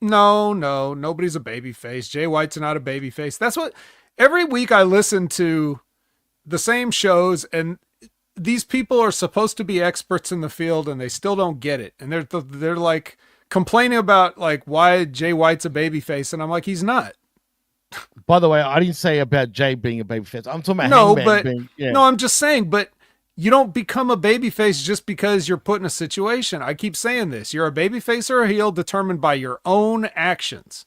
No, nobody's a baby face. Jay White's not a baby face. That's what every week I listen to the same shows, and these people are supposed to be experts in the field and they still don't get it. And they're like complaining about like why Jay White's a baby face, and I'm like, he's not. By the way, I didn't say about Jay being a baby face. I'm talking about Hangman being, no, I'm just saying, but you don't become a babyface just because you're put in a situation. I keep saying this. You're a babyface or a heel determined by your own actions.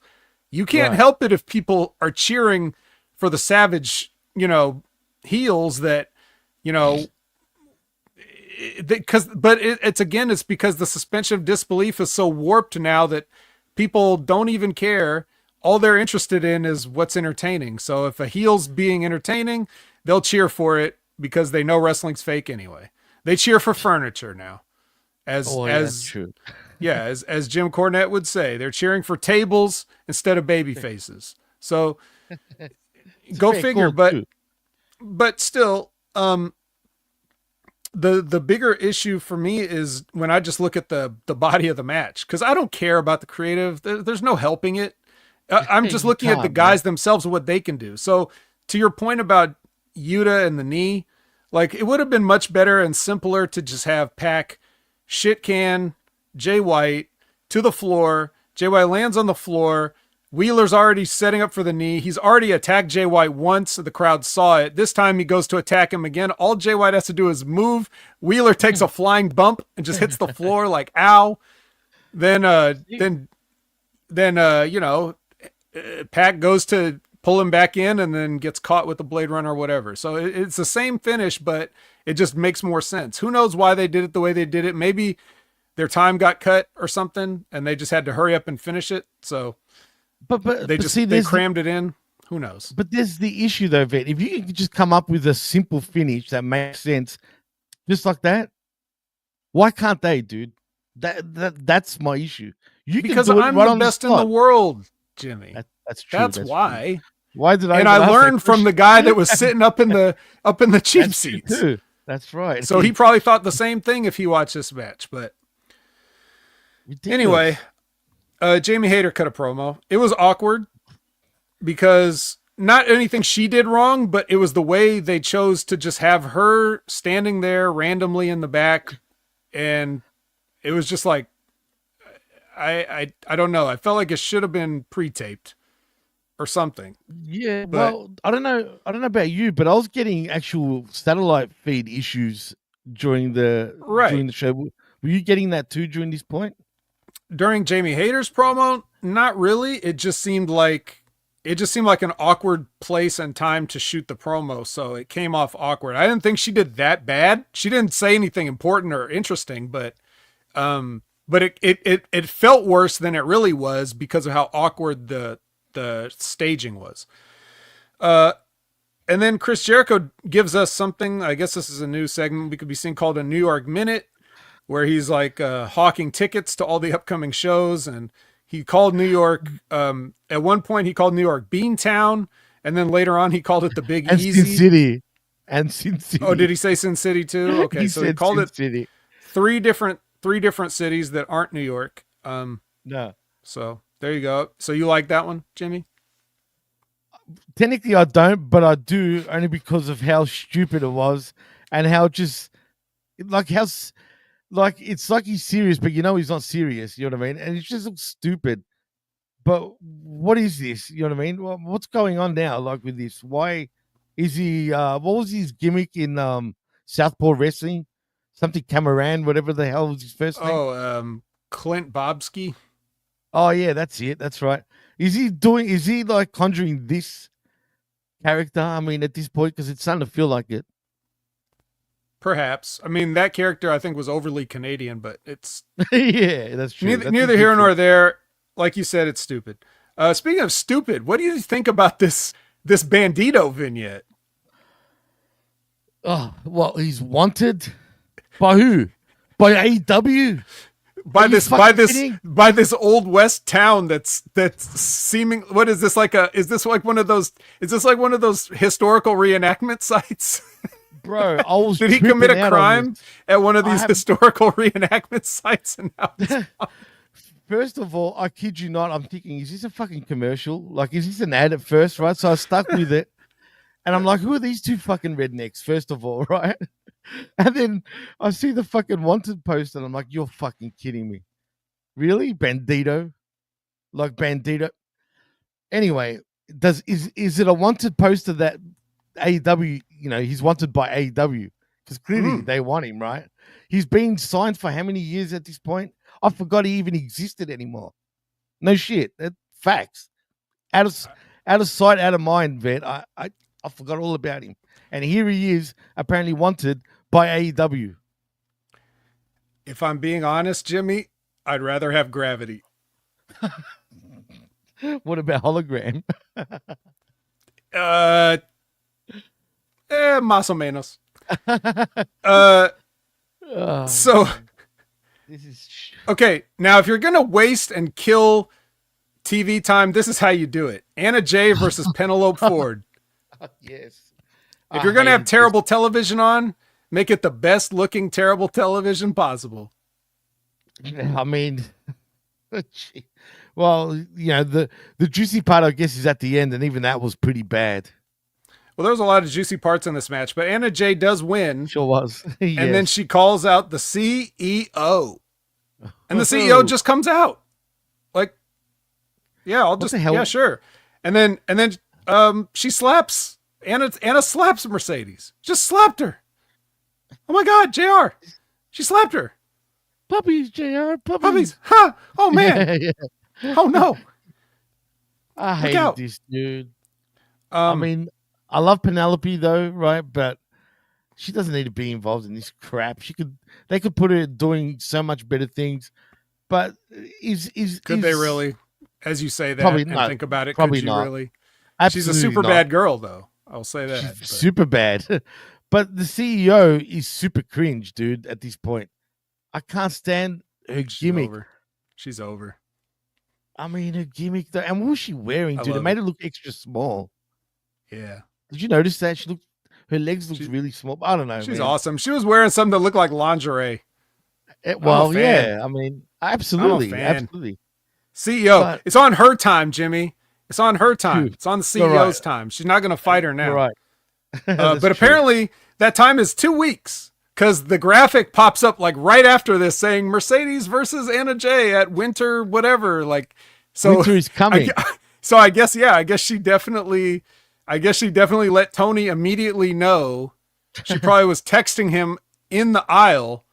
You can't help it if people are cheering for the savage, you know, heels that, you know, it's because the suspension of disbelief is so warped now that people don't even care. All they're interested in is what's entertaining. So if a heel's being entertaining, they'll cheer for it, because they know wrestling's fake anyway. They cheer for furniture now. As Jim Cornette would say, they're cheering for tables instead of baby faces. So go figure. But still, the bigger issue for me is when I just look at the body of the match, because I don't care about the creative. There's no helping it. I'm just looking at the guys themselves and what they can do. So to your point about Yuta and the knee, like, it would have been much better and simpler to just have Pac shit can Jay White to the floor. Jay White lands on the floor. Wheeler's already setting up for the knee. He's already attacked Jay White once. The crowd saw it. This time he goes to attack him again. All Jay White has to do is move. Wheeler takes a flying bump and just hits the floor like, ow. Then you know, Pac goes to pull him back in and then gets caught with the Blade Runner or whatever. So it's the same finish, but it just makes more sense. Who knows why they did it the way they did it? Maybe their time got cut or something and they just had to hurry up and finish it. So they crammed it in. Who knows? But there's the issue though, Vet. If you could just come up with a simple finish that makes sense, just like that, why can't they, dude? That's my issue. Because I'm the best in the world, Jimmy. That's true. That's why. True. Why did I? And I learned from the guy that was sitting up in the cheap seats. Too. That's right. So he probably thought the same thing if he watched this match. But anyway, Jamie Hayter cut a promo. It was awkward because not anything she did wrong, but it was the way they chose to just have her standing there randomly in the back and it was just like, I don't know. I felt like it should have been pre-taped or something. Yeah, But well, I don't know about you, but I was getting actual satellite feed issues during the right show. Were you getting that too during this point? during Jamie Hayter's promo, not really. It just seemed like an awkward place and time to shoot the promo, so it came off awkward. I didn't think she did that bad. She didn't say anything important or interesting, but it felt worse than it really was because of how awkward the staging was. And then Chris Jericho gives us something. I guess this is a new segment we could be seeing called a New York Minute, where he's like hawking tickets to all the upcoming shows. And he called New York. At one point, he called New York Beantown, and then later on, he called it the Big And Easy. Sin City. Oh, did he say Sin City too? Okay, he so he called Sin it City. three different cities that aren't New York. No. So there you go. So you like that one, Jimmy? Technically, I don't, but I do only because of how stupid it was and how just like it's like he's serious, but you know he's not serious. You know what I mean? And it just looks stupid. But what is this? You know what I mean? What's going on now? Like with this, why is he? What was his gimmick in Southpaw Wrestling? Something Cameron, whatever the hell was his first name? Oh, Clint Bobsky. Oh yeah, that's it. That's right. Is he like conjuring this character? I mean, at this point, because it's starting to feel like it. Perhaps. I mean, that character I think was overly Canadian, but it's yeah, that's true. Neither here nor there. Like you said, it's stupid. Speaking of stupid, what do you think about this Bandito vignette? Oh, well, he's wanted by who? By AEW? By this old west town that's seeming. What is this like? Is this like one of those historical reenactment sites? Bro, I was did he commit a crime at one of these historical reenactment sites? And now first of all, I kid you not, I'm thinking, is this a fucking commercial? Like, is this an ad at first, right? So I stuck with it. And I'm like, who are these two fucking rednecks, first of all, right? And then I see the fucking wanted post, and I'm like, you're fucking kidding me. Really? Bandito? Like Bandito? Anyway, is it a wanted poster that AEW, you know, he's wanted by AEW? Because clearly they want him, right? He's been signed for how many years at this point? I forgot he even existed anymore. No shit. Facts. Out of sight, out of mind, Vet. I forgot all about him. And here he is, apparently wanted by AEW. If I'm being honest, Jimmy, I'd rather have Gravity. What about Hologram? Más o menos. So, this is okay. Now, if you're gonna waste and kill TV time, this is how you do it. Anna Jay versus Penelope Ford. Yes. If you're gonna have terrible television on, make it the best looking terrible television possible. I mean, well, you know, the juicy part, I guess, is at the end, and even that was pretty bad. Well, there was a lot of juicy parts in this match, but Anna Jay does win. Sure was. Yes. And then she calls out the CEO. And the CEO just comes out. Like, yeah, yeah, sure. And then she slaps Anna slaps Mercedes. Just slapped her. Oh my God, JR. She slapped her. Puppies, JR. Puppies. Huh. Oh man. Yeah. Oh no. I hate this dude. I mean, I love Penelope though, right? But she doesn't need to be involved in this crap. They could put her doing so much better things. But could they really? As you say that probably and not. think about it, Probably could you not. really? Absolutely She's a super not. bad girl though. I'll say that. She's super bad. But the CEO is super cringe, dude, at this point. I can't stand her gimmick. She's over. I mean, her gimmick though. And what was she wearing, dude? It made her look extra small. Yeah. Did you notice that? Her legs looked really small. I don't know. She's awesome. She was wearing something that looked like lingerie. Well, yeah. I mean, absolutely. Absolutely. CEO. It's on her time, Jimmy. It's on her time. It's on the CEO's time. She's not going to fight her now. Right. But apparently that time is 2 weeks. because the graphic pops up like right after this saying Mercedes versus Anna Jay at Winter whatever. Like, so Winter is coming. I guess she definitely let Tony immediately know. She probably was texting him in the aisle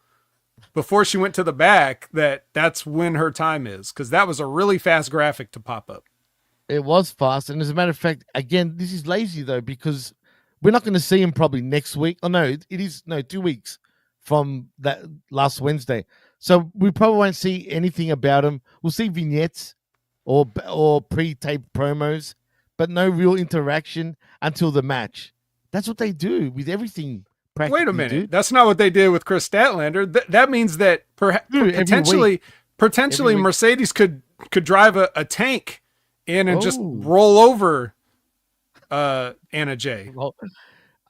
before she went to the back that's when her time is, because that was a really fast graphic to pop up. It was fast, and as a matter of fact, again, this is lazy though, because we're not going to see him probably next week. Oh no, it is 2 weeks from that last Wednesday, so we probably won't see anything about him. We'll see vignettes or pre-taped promos, but no real interaction until the match. That's what they do with everything. Wait a minute, dude. That's not what they did with Chris Statlander. That means that potentially Mercedes could drive a tank in and just roll over Anna Jay. Well,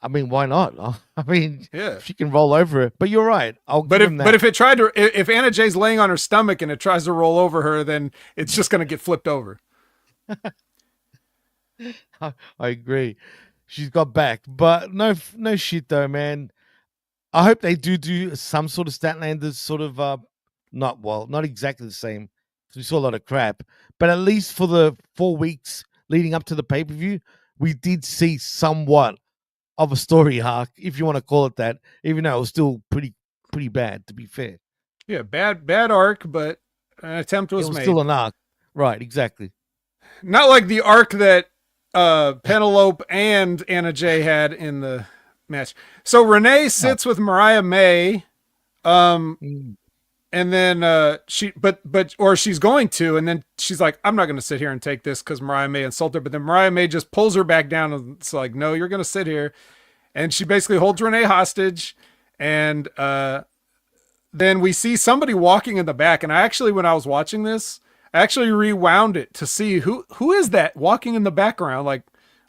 I mean, why not? I mean, yeah, she can roll over it. But you're right. But if Anna Jay's laying on her stomach and it tries to roll over her, then it's just going to get flipped over. I agree. She's got back, but no shit though, man. I hope they do some sort of Statlander sort of not exactly the same, because we saw a lot of crap, but at least for the 4 weeks leading up to the pay-per-view, we did see somewhat of a story arc, if you want to call it that, even though it was still pretty bad, to be fair. Yeah, bad arc, but an attempt was made. Still an arc. Right, exactly. Not like the arc that Penelope and Anna Jay had in the match. So Renee sits with Mariah May, and then she's going to, and then she's like, I'm not going to sit here and take this because Mariah May insulted her. But then Mariah May just pulls her back down, and it's like, no, you're going to sit here. And she basically holds Renee hostage, and then we see somebody walking in the back. And when I was watching this, I actually rewound it to see who is that walking in the background, like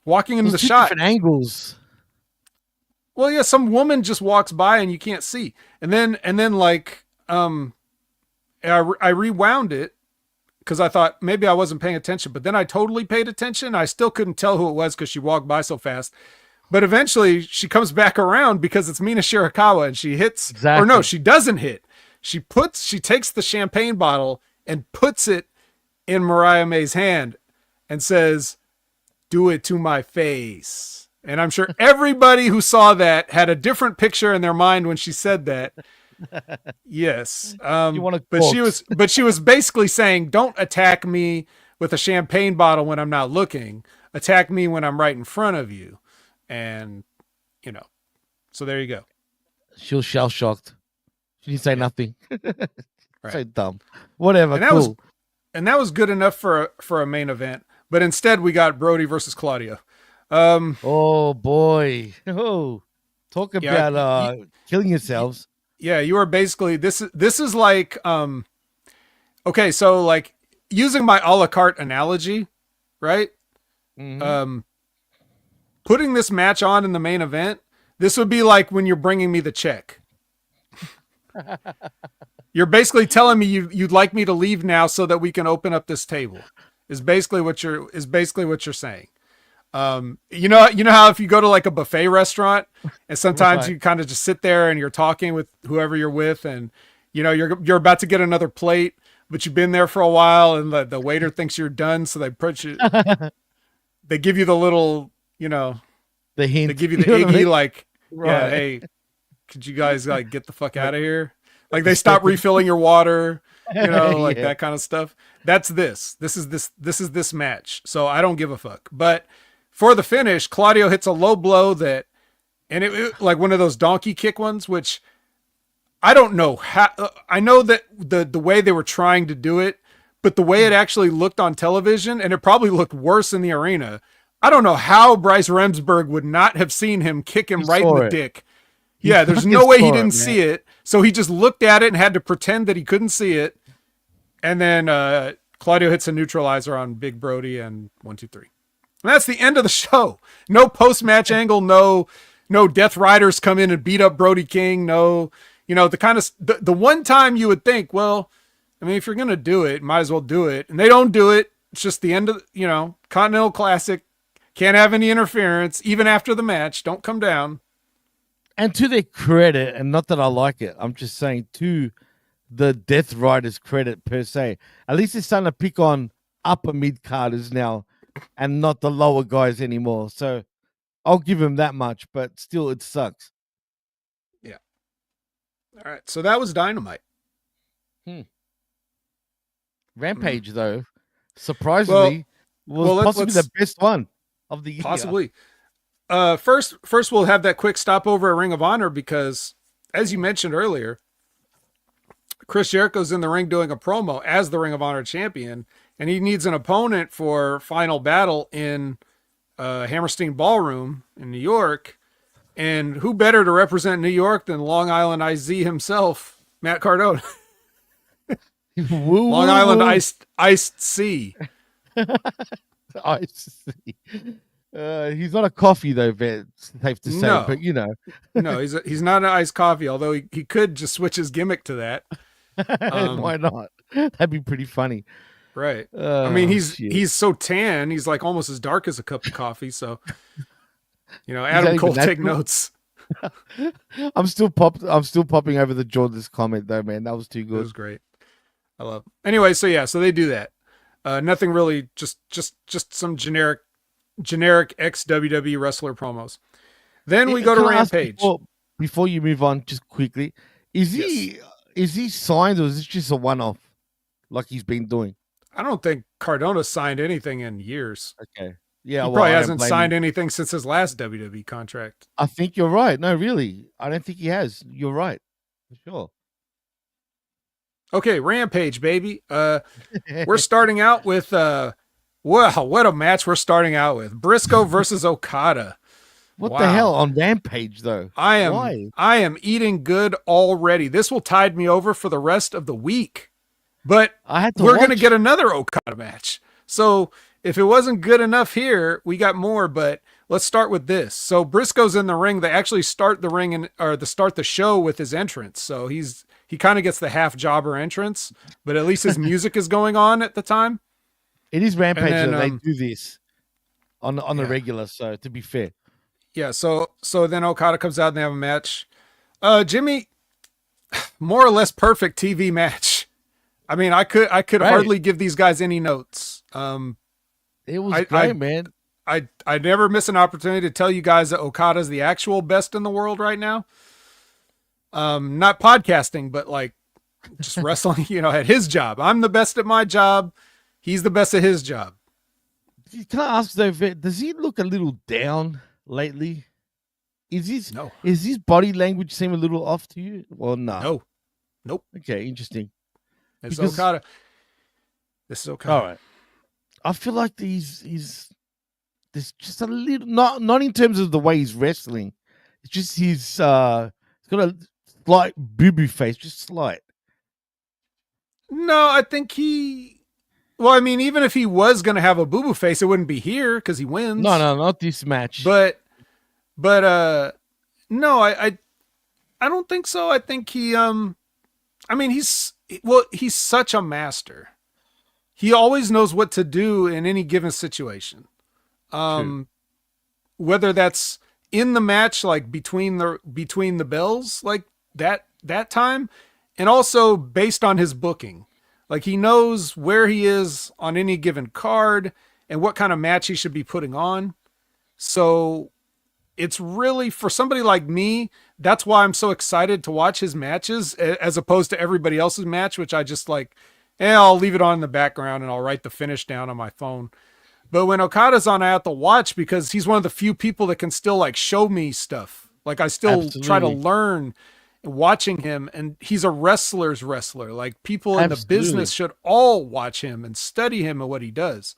walking in the shot. Different angles. Well, yeah, some woman just walks by and you can't see. And then like I rewound it because I thought maybe I wasn't paying attention, but then I totally paid attention. I still couldn't tell who it was because she walked by so fast. But eventually she comes back around because it's Mina Shirakawa, and she hits. Exactly. Or no, she doesn't hit. She takes the champagne bottle and puts it in Mariah May's hand and says, "Do it to my face." And I'm sure everybody who saw that had a different picture in their mind when she said that. Yes. But she was basically saying, don't attack me with a champagne bottle when I'm not looking. Attack me when I'm right in front of you. And, so there you go. She was shell shocked. She didn't say nothing. Right. So dumb. Whatever. And that was good enough for a main event. But instead we got Brody versus Claudio. Oh boy. Oh, talk about killing yourselves. Yeah, you are basically this is like okay, so like using my a la carte analogy, right? Mm-hmm. Putting this match on in the main event, this would be like when you're bringing me the check. You're basically telling me you'd like me to leave now so that we can open up this table. Is basically what you're saying. You know how if you go to like a buffet restaurant and sometimes you kind of just sit there and you're talking with whoever you're with, and you're about to get another plate, but you've been there for a while and the waiter thinks you're done, so they put you they give you the little, the hint. They give you the iggy, like, yeah, hey, could you guys like get the fuck out of here? Like they stop refilling your water, like that kind of stuff. That's this. This is this match. So I don't give a fuck. But for the finish, Claudio hits a low blow and it like one of those donkey kick ones, which I don't know how. I know that the way they were trying to do it, but the way it actually looked on television, and it probably looked worse in the arena. I don't know how Bryce Remsburg would not have seen him kick him right in the dick. Yeah, there's no way he didn't see it. So he just looked at it and had to pretend that he couldn't see it. And then Claudio hits a neutralizer on Big Brody and 1, 2, 3. And that's the end of the show. No post-match angle. No Death Riders come in and beat up Brody King. No, the kind of the one time you would think, well, I mean, if you're gonna do it, might as well do it. And they don't do it. It's just the end of Continental Classic. Can't have any interference even after the match. Don't come down. And to their credit, and not that I like it, I'm just saying to the Death Riders' credit per se, at least they're starting to pick on upper mid carders now and not the lower guys anymore. So I'll give him that much, but still, it sucks. Yeah. All right. So that was Dynamite. Rampage, though, surprisingly, was possibly the best one of the year. Possibly. First, we'll have that quick stopover at Ring of Honor because, as you mentioned earlier, Chris Jericho's in the ring doing a promo as the Ring of Honor champion, and he needs an opponent for Final Battle in Hammerstein Ballroom in New York. And who better to represent New York than Long Island IZ himself, Matt Cardona? Long Island iced sea. Iced sea. He's not a coffee though, it's safe to say. No. But you know, no, he's not an iced coffee. Although he could just switch his gimmick to that. Why not? That'd be pretty funny, right? I mean, he's so tan. He's like almost as dark as a cup of coffee. So, Adam Cole, take notes. I'm still popping over the Jordan's comment though, man. That was too good. It was great. I love it. Anyway, so they do that. Nothing really, just some generic ex WWE wrestler promos. Then we go to Rampage. Before you move on, just quickly, is he signed or is this just a one-off like he's been doing? I don't think Cardona signed anything in years. Okay. Yeah, he probably hasn't signed anything since his last WWE contract. I think you're right. No, really. I don't think he has. You're right. For sure. Okay, Rampage, baby. We're starting out with wow, what a match we're starting out with. Briscoe versus Okada. What the hell on Rampage though? I am eating good already. This will tide me over for the rest of the week. But we're going to get another Okada match. So if it wasn't good enough here, we got more, but let's start with this. So Briscoe's in the ring. They actually start the ring start the show with his entrance. So he kind of gets the half jobber entrance, but at least his music is going on at the time. It is Rampage that they do this on the regular. So to be fair. Yeah. So then Okada comes out and they have a match. Jimmy, more or less perfect TV match. I mean, I could hardly give these guys any notes. It was great, man. I never miss an opportunity to tell you guys that Okada's the actual best in the world right now. Not podcasting, but like just wrestling, at his job. I'm the best at my job. He's the best at his job. Can I ask though, does he look a little down lately? Is his body language seem a little off to you? Well, no. Nope. Okay, interesting. It's Okada. This is Okada. All right. I feel like there's just a little, not in terms of the way he's wrestling. It's just he's got a slight boo-boo face, just slight. No, I think well, I mean, even if he was going to have a boo-boo face, it wouldn't be here because he wins. No, not this match. But no, I don't think so. I think he's such a master. He always knows what to do in any given situation. Whether that's in the match, like between the bells, like that time, and also based on his booking. Like he knows where he is on any given card and what kind of match he should be putting on. So it's really, for somebody like me, that's why I'm so excited to watch his matches as opposed to everybody else's match, which I just like, I'll leave it on in the background and I'll write the finish down on my phone. But when Okada's on, I have to watch because he's one of the few people that can still like show me stuff. Like I still try to learn watching him, and he's a wrestler's wrestler. Like people in the business should all watch him and study him and what he does.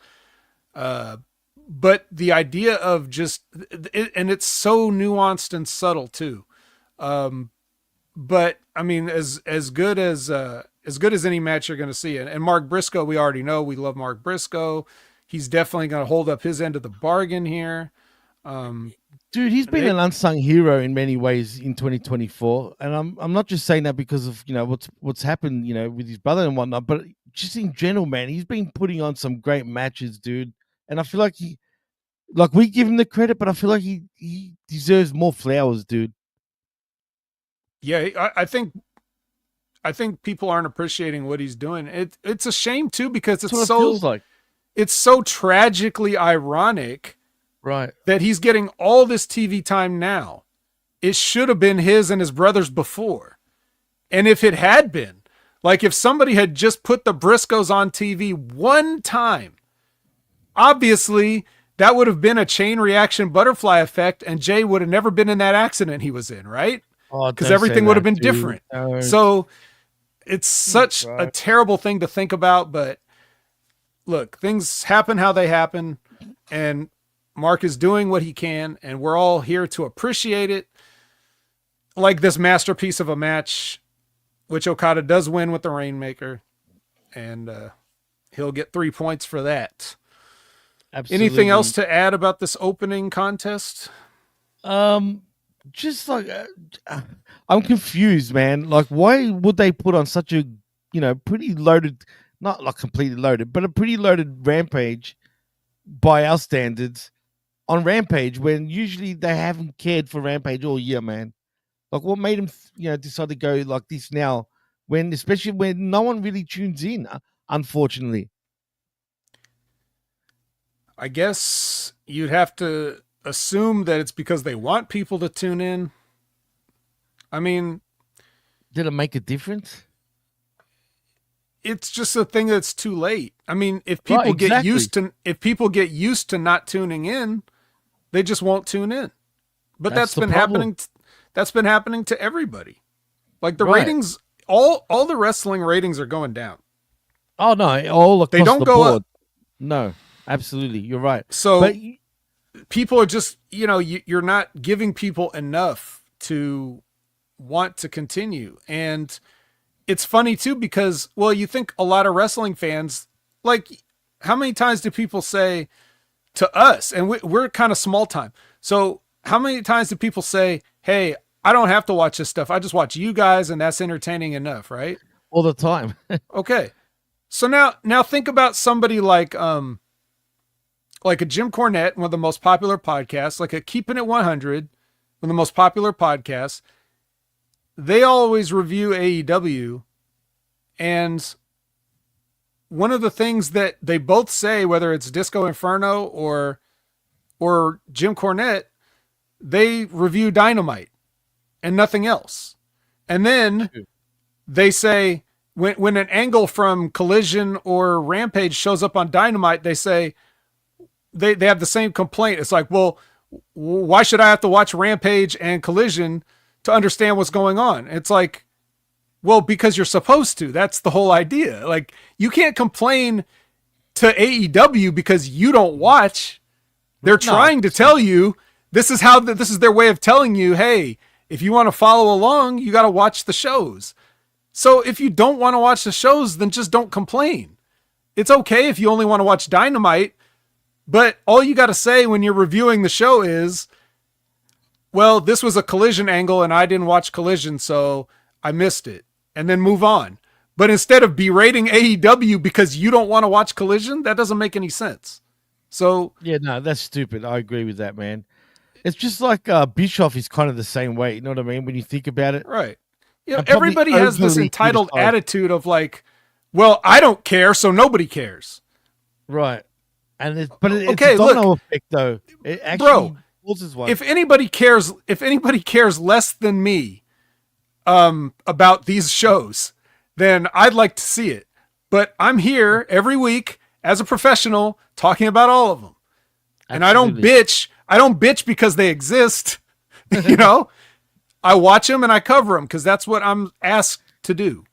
But the idea of and it's so nuanced and subtle too. But I mean, as good as any match you're going to see. And Mark Briscoe, we already know, we love Mark Briscoe. He's definitely going to hold up his end of the bargain here. Dude, he's been an unsung hero in many ways in 2024. And I'm not just saying that because of, what's happened, with his brother and whatnot, but just in general, man, he's been putting on some great matches, dude. And I feel like we give him the credit, but I feel like he deserves more flowers, dude. Yeah, I think people aren't appreciating what he's doing. It's a shame too because That's what it feels like. it's so tragically ironic Right. that he's getting all this TV time now. It should have been his and his brothers before. And if it had been, like if somebody had just put the Briscoes on TV one time, obviously that would have been a chain reaction butterfly effect and Jay would have never been in that accident he was in, right? Oh, Because don't everything say would have that, been dude. different. Don't. So it's such Right. a terrible thing to think about, but look, things happen how they happen, and Mark is doing what he can, and we're all here to appreciate it. Like this masterpiece of a match, which Okada does win with the Rainmaker, and he'll get 3 points for that. Absolutely. Anything else to add about this opening contest? Just like I'm confused, man. Like, why would they put on such a, pretty loaded, not like completely loaded, but a pretty loaded Rampage by our standards on Rampage when usually they haven't cared for Rampage all year, man? Like, what made them, decide to go like this now, especially when no one really tunes in, unfortunately. I guess you'd have to assume that it's because they want people to tune in. I mean, Did it make a difference? it's just a thing that's too late. I mean, if people get used to not tuning in, they just won't tune in. But That's that's the been problem. happening. That's been happening to everybody. Like the Right. ratings, all the wrestling ratings are going down. Oh no, all across They don't the go board. up. No, absolutely, you're right. So But people are just, you're not giving people enough to want to continue. And it's funny too, because, well, you think a lot of wrestling fans, like how many times do people say to us, and we're kind of small time. So how many times do people say, hey, I don't have to watch this stuff. I just watch you guys and that's entertaining enough. Right. all the time. Okay. So now think about somebody like a Jim Cornette, one of the most popular podcasts, like a Keeping It 100, one of the most popular podcasts. They always review AEW, and one of the things that they both say, whether it's Disco Inferno or Jim Cornette, they review Dynamite and nothing else. And then they say when an angle from Collision or Rampage shows up on Dynamite, they say they have the same complaint. It's like, well, why should I have to watch Rampage and Collision to understand what's going on? It's like, well, because you're supposed to. That's the whole idea. Like, you can't complain to AEW because you don't watch. They're trying to tell you, this is their way of telling you, hey, if you want to follow along, you got to watch the shows. So if you don't want to watch the shows, then just don't complain. It's okay if you only want to watch Dynamite, but all you got to say when you're reviewing the show is, well, this was a Collision angle and I didn't watch Collision, so I missed it, and then move on. But instead of berating AEW because you don't want to watch Collision, that doesn't make any sense. So Yeah, no, that's stupid. I agree with that, man. It's just like Bischoff is kind of the same way. You know what I mean? When you think about it, right. And probably Everybody has this overly entitled criticized. attitude of like, well, I don't care, so nobody cares. right? And it's Okay, a domino effect, though. It actually Bro, causes one. If anybody cares less than me about these shows, then I'd like to see it. But I'm here every week as a professional talking about all of them. And I don't bitch. I don't bitch because they exist. I watch them and I cover them because that's what I'm asked to do.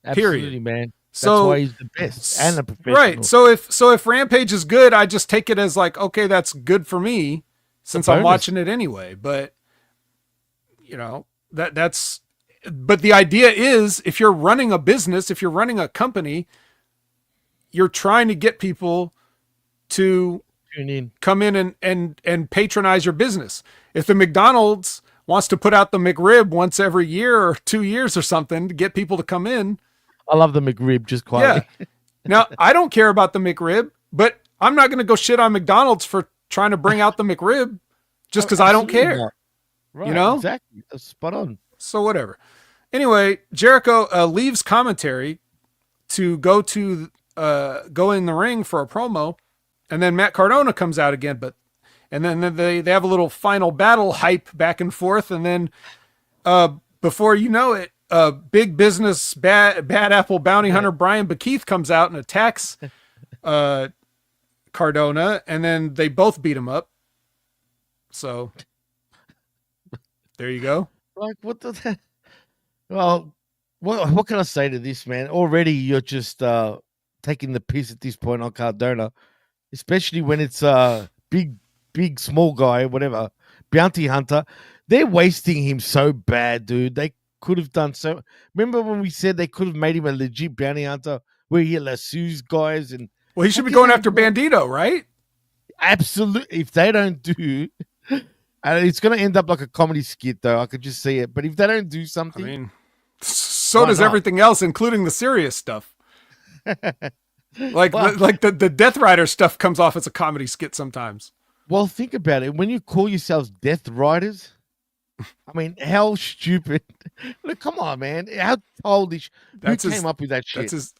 Absolutely, period. man. That's So why he's the best and a professional. right. So if Rampage is good, I just take it as like, okay, that's good for me since I'm bonus. watching it anyway. But that's but the idea is, if you're running a business, if you're running a company, you're trying to get people to Tune in. come in and patronize your business. If the McDonald's wants to put out the McRib once every year or 2 years or something to get people to come in. I love the McRib, just quietly. Yeah. Now, I don't care about the McRib, but I'm not going to go shit on McDonald's for trying to bring out the McRib just because I don't Absolutely care. not. Right, You know? Exactly. That's spot on. So whatever. Anyway, Jericho leaves commentary to go in the ring for a promo, and then Matt Cardona comes out again, and then they have a little final battle hype back and forth, and then before you know it, big business bad apple bounty hunter Brian Bakeith comes out and attacks Cardona, and then they both beat him up. So there you go. Like, what the? Well, what can I say to this, man? Already you're just taking the piss at this point on Cardona, especially when it's big, small guy, whatever, bounty hunter. They're wasting him so bad, dude. They could have done so. Remember when we said they could have made him a legit bounty hunter where he lassos guys and. Well, he should be going after Bandito, right? Absolutely. If they don't do, and it's going to end up like a comedy skit, though. I could just see it. But if they don't do something, I mean, so does everything else, including the serious stuff. Like the Death Rider stuff comes off as a comedy skit sometimes. Well, think about it. When you call yourselves Death Riders, I mean, how stupid. Look, come on, man. How childish. Who came up with that shit? That's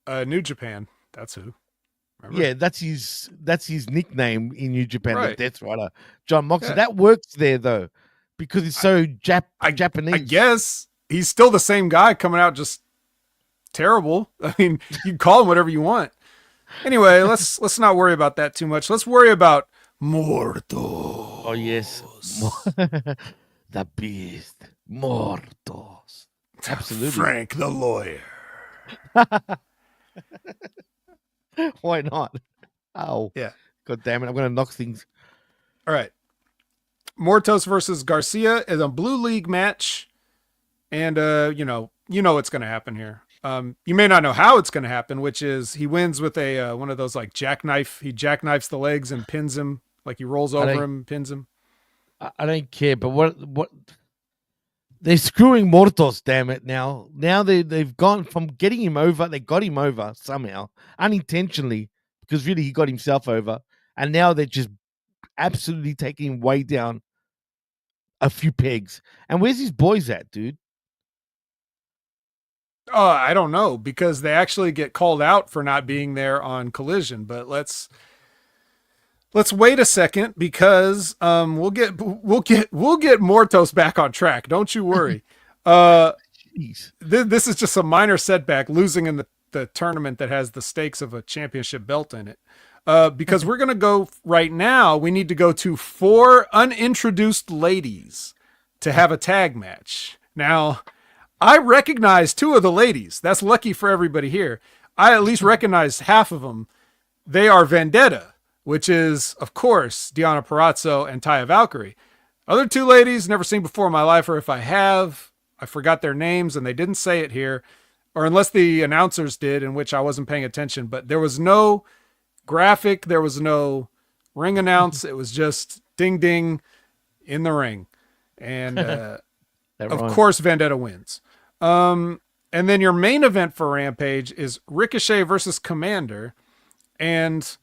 his New Japan. That's who. Remember? Yeah, that's his nickname in New Japan, right. The Death Rider, John Moxley. Yeah. That works there, though, because it's so Japanese. I guess he's still the same guy coming out just terrible. I mean, you can call him whatever you want. Anyway, let's not worry about that too much. Let's worry about Mortos. Oh, yes. The Beast. Mortos. Absolutely. Frank the Lawyer. Why not? Oh. Yeah. God damn it. I'm going to knock things. All right. Mortos versus Garcia is a Blue League match. And, you know what's going to happen here. You may not know how it's going to happen, which is he wins with a one of those like jackknife. He jackknifes the legs and pins him. Like he rolls over him and pins him. I don't care, but what they're screwing Mortos, damn it. Now they've gone from getting him over, they got him over somehow, unintentionally, because really he got himself over. And now they're just absolutely taking him way down a few pegs. And where's his boys at, dude? I don't know, because they actually get called out for not being there on Collision, but let's wait a second, because we'll get Mortos back on track. Don't you worry. This is just a minor setback, losing in the tournament that has the stakes of a championship belt in it. Because we're going to go right now. We need to go to 4 unintroduced ladies to have a tag match. Now, I recognize 2 of the ladies. That's lucky for everybody here. I at least recognize half of them. They are Vendetta, which is, of course, Deonna Purrazzo and Taya Valkyrie. Other 2 ladies, never seen before in my life, or if I have, I forgot their names and they didn't say it here, or unless the announcers did, in which I wasn't paying attention. But there was no graphic, there was no ring announce. It was just ding ding in the ring. And of course, Vendetta wins. And then your main event for Rampage is Ricochet versus Commander. And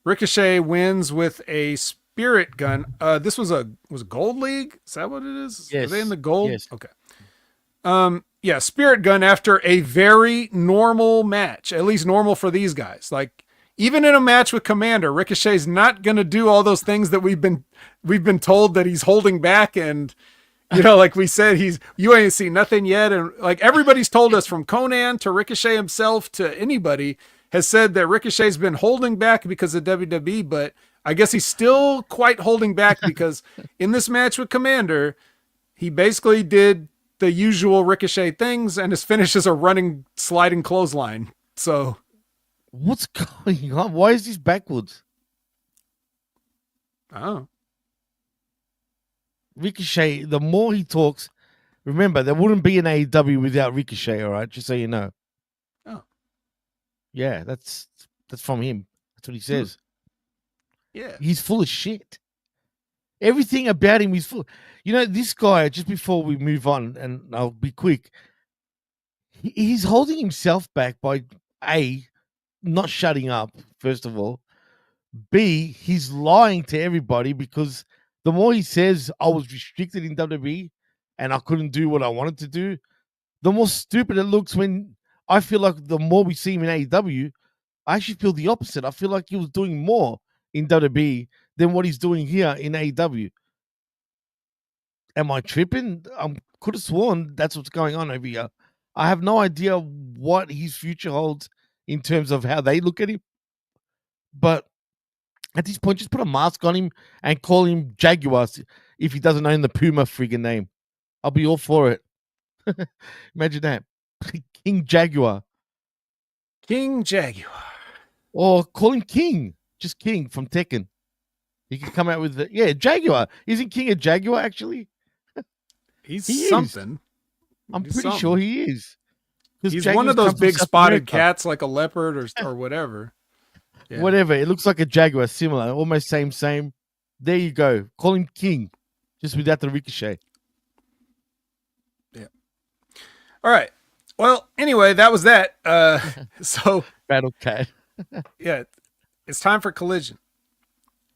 Ricochet wins with a spirit gun. This was Gold League? Is that what it is? Yes. Are they in the gold? Yes. Okay. Yeah, spirit gun after a very normal match. At least normal for these guys. Like, even in a match with Commander, Ricochet's not going to do all those things that we've been told that he's holding back, and like we said, you ain't seen nothing yet. And like everybody's told us, from Conan to Ricochet himself to anybody, has said that Ricochet's been holding back because of WWE, but I guess he's still quite holding back because in this match with Commander, he basically did the usual Ricochet things, and his finish is a running, sliding clothesline. So what's going on? Why is this backwards? Oh. Ricochet, the more he talks, remember, there wouldn't be an AEW without Ricochet, all right? Just so you know. Oh. Yeah, that's from him. That's what he says. Yeah. He's full of shit. Everything about him is full. This guy, just before we move on, and I'll be quick, he's holding himself back by, A, not shutting up, first of all. B, he's lying to everybody, because the more he says, I was restricted in WWE, and I couldn't do what I wanted to do, the more stupid it looks when I feel like the more we see him in AEW, I actually feel the opposite. I feel like he was doing more in WWE than what he's doing here in AEW. Am I tripping? I could have sworn that's what's going on over here. I have no idea what his future holds in terms of how they look at him. But at this point, just put a mask on him and call him Jaguar if he doesn't own the Puma friggin' name. I'll be all for it. Imagine that. King Jaguar. King Jaguar. Or call him King. Just King from Tekken. He can come out with Jaguar. Isn't King a Jaguar, actually? He's something. I'm pretty sure he is. He's Jaguars one of those big spotted cats like a leopard or whatever. Yeah. Whatever. It looks like a Jaguar, similar. Almost same. There you go. Call him King. Just without the ricochet. Yeah. All right. Well, anyway, that was that. So Battle Cat. Yeah. It's time for Collision.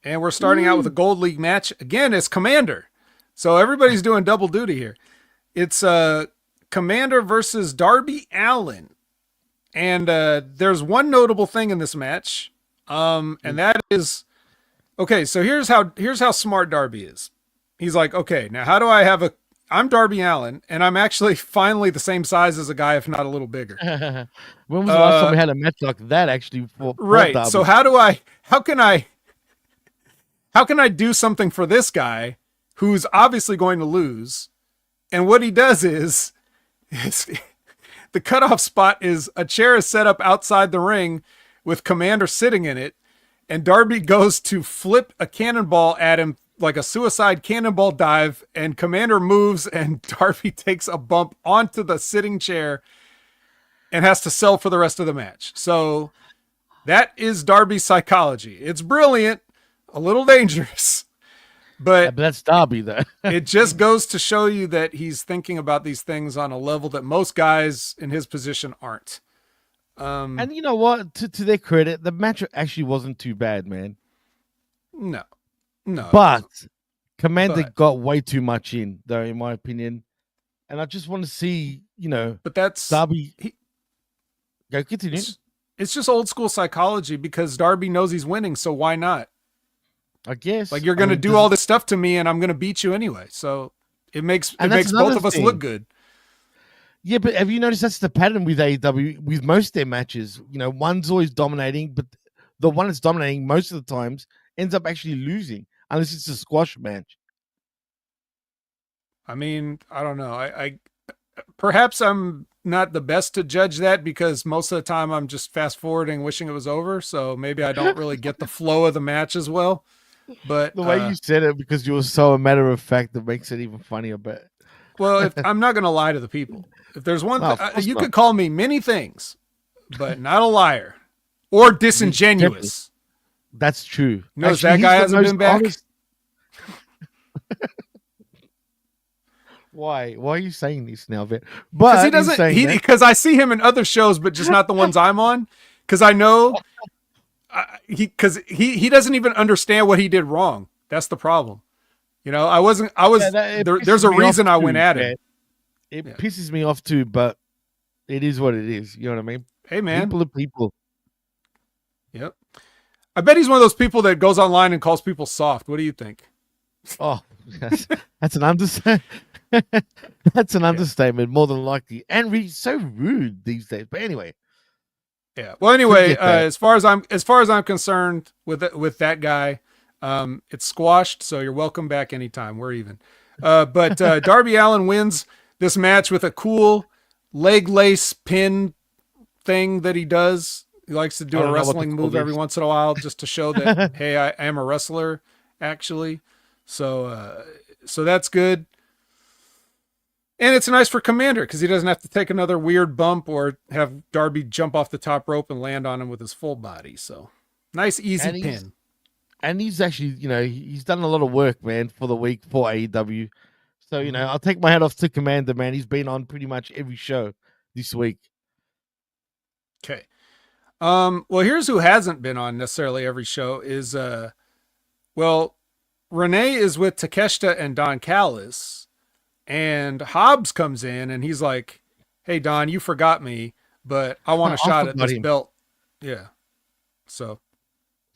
And we're starting out with a Gold League match. Again, it's Commander. So everybody's doing double duty here. It's Commander versus Darby Allin. And there's one notable thing in this match. And that is, okay, so here's how smart Darby is. He's like, okay, now how do I have I'm Darby Allin, and I'm actually finally the same size as a guy, if not a little bigger. When was the last time we had a match like that, actually? For right. Darby? So how can I do something for this guy who's obviously going to lose? And what he does is the cutoff spot is a chair is set up outside the ring with Commander sitting in it, and Darby goes to flip a cannonball at him like a suicide cannonball dive, and Commander moves and Darby takes a bump onto the sitting chair and has to sell for the rest of the match. So that is Darby's psychology. It's brilliant, a little dangerous, but that's Darby though. It just goes to show you that he's thinking about these things on a level that most guys in his position aren't. And you know what? To their credit, the match actually wasn't too bad, man. No. But Commander got way too much in, though, in my opinion. And I just want to see, But that's Darby. Go continue. It's just old school psychology because Darby knows he's winning, so why not? I guess. Like, you're going to do all this stuff to me, and I'm going to beat you anyway. So it makes both of us look good. Yeah, but have you noticed that's the pattern with AEW with most of their matches? One's always dominating, but the one that's dominating most of the times ends up actually losing, unless it's a squash match. I mean, I don't know. I perhaps I'm not the best to judge that because most of the time I'm just fast forwarding, wishing it was over. So maybe I don't really get the flow of the match as well. But the way you said it, because you were so a matter of fact, that makes it even funnier. But well, I'm not going to lie to the people. If there's one, you could call me many things, but not a liar or disingenuous. That's true. Notice that guy hasn't been back. Why are you saying this now, Vic? But he doesn't. Because I see him in other shows, but just not the ones I'm on. Because I know he doesn't even understand what he did wrong. That's the problem. I was. There's a reason I went at it. It pisses me off too, but it is what it is. You know what I mean? Hey, man. People are people. Yep. I bet he's one of those people that goes online and calls people soft. What do you think? Oh, that's an understatement. That's an understatement, more than likely. And he's so rude these days. But anyway. Yeah. Well, anyway, as far as I'm concerned with that guy, it's squashed. So you're welcome back anytime. We're even. But Darby Allin wins this match with a cool leg lace pin thing that he does. He likes to do a wrestling move every once in a while just to show that, hey, I am a wrestler, actually. So that's good. And it's nice for Commander because he doesn't have to take another weird bump or have Darby jump off the top rope and land on him with his full body. So nice, easy pin. And he's actually, he's done a lot of work, man, for the week for AEW. So, I'll take my hat off to Commander, man. He's been on pretty much every show this week. Okay. Well, here's who hasn't been on necessarily every show is, Renee is with Takeshita and Don Callis, and Hobbs comes in and he's like, "Hey Don, you forgot me, but I want a shot at this belt." Yeah. So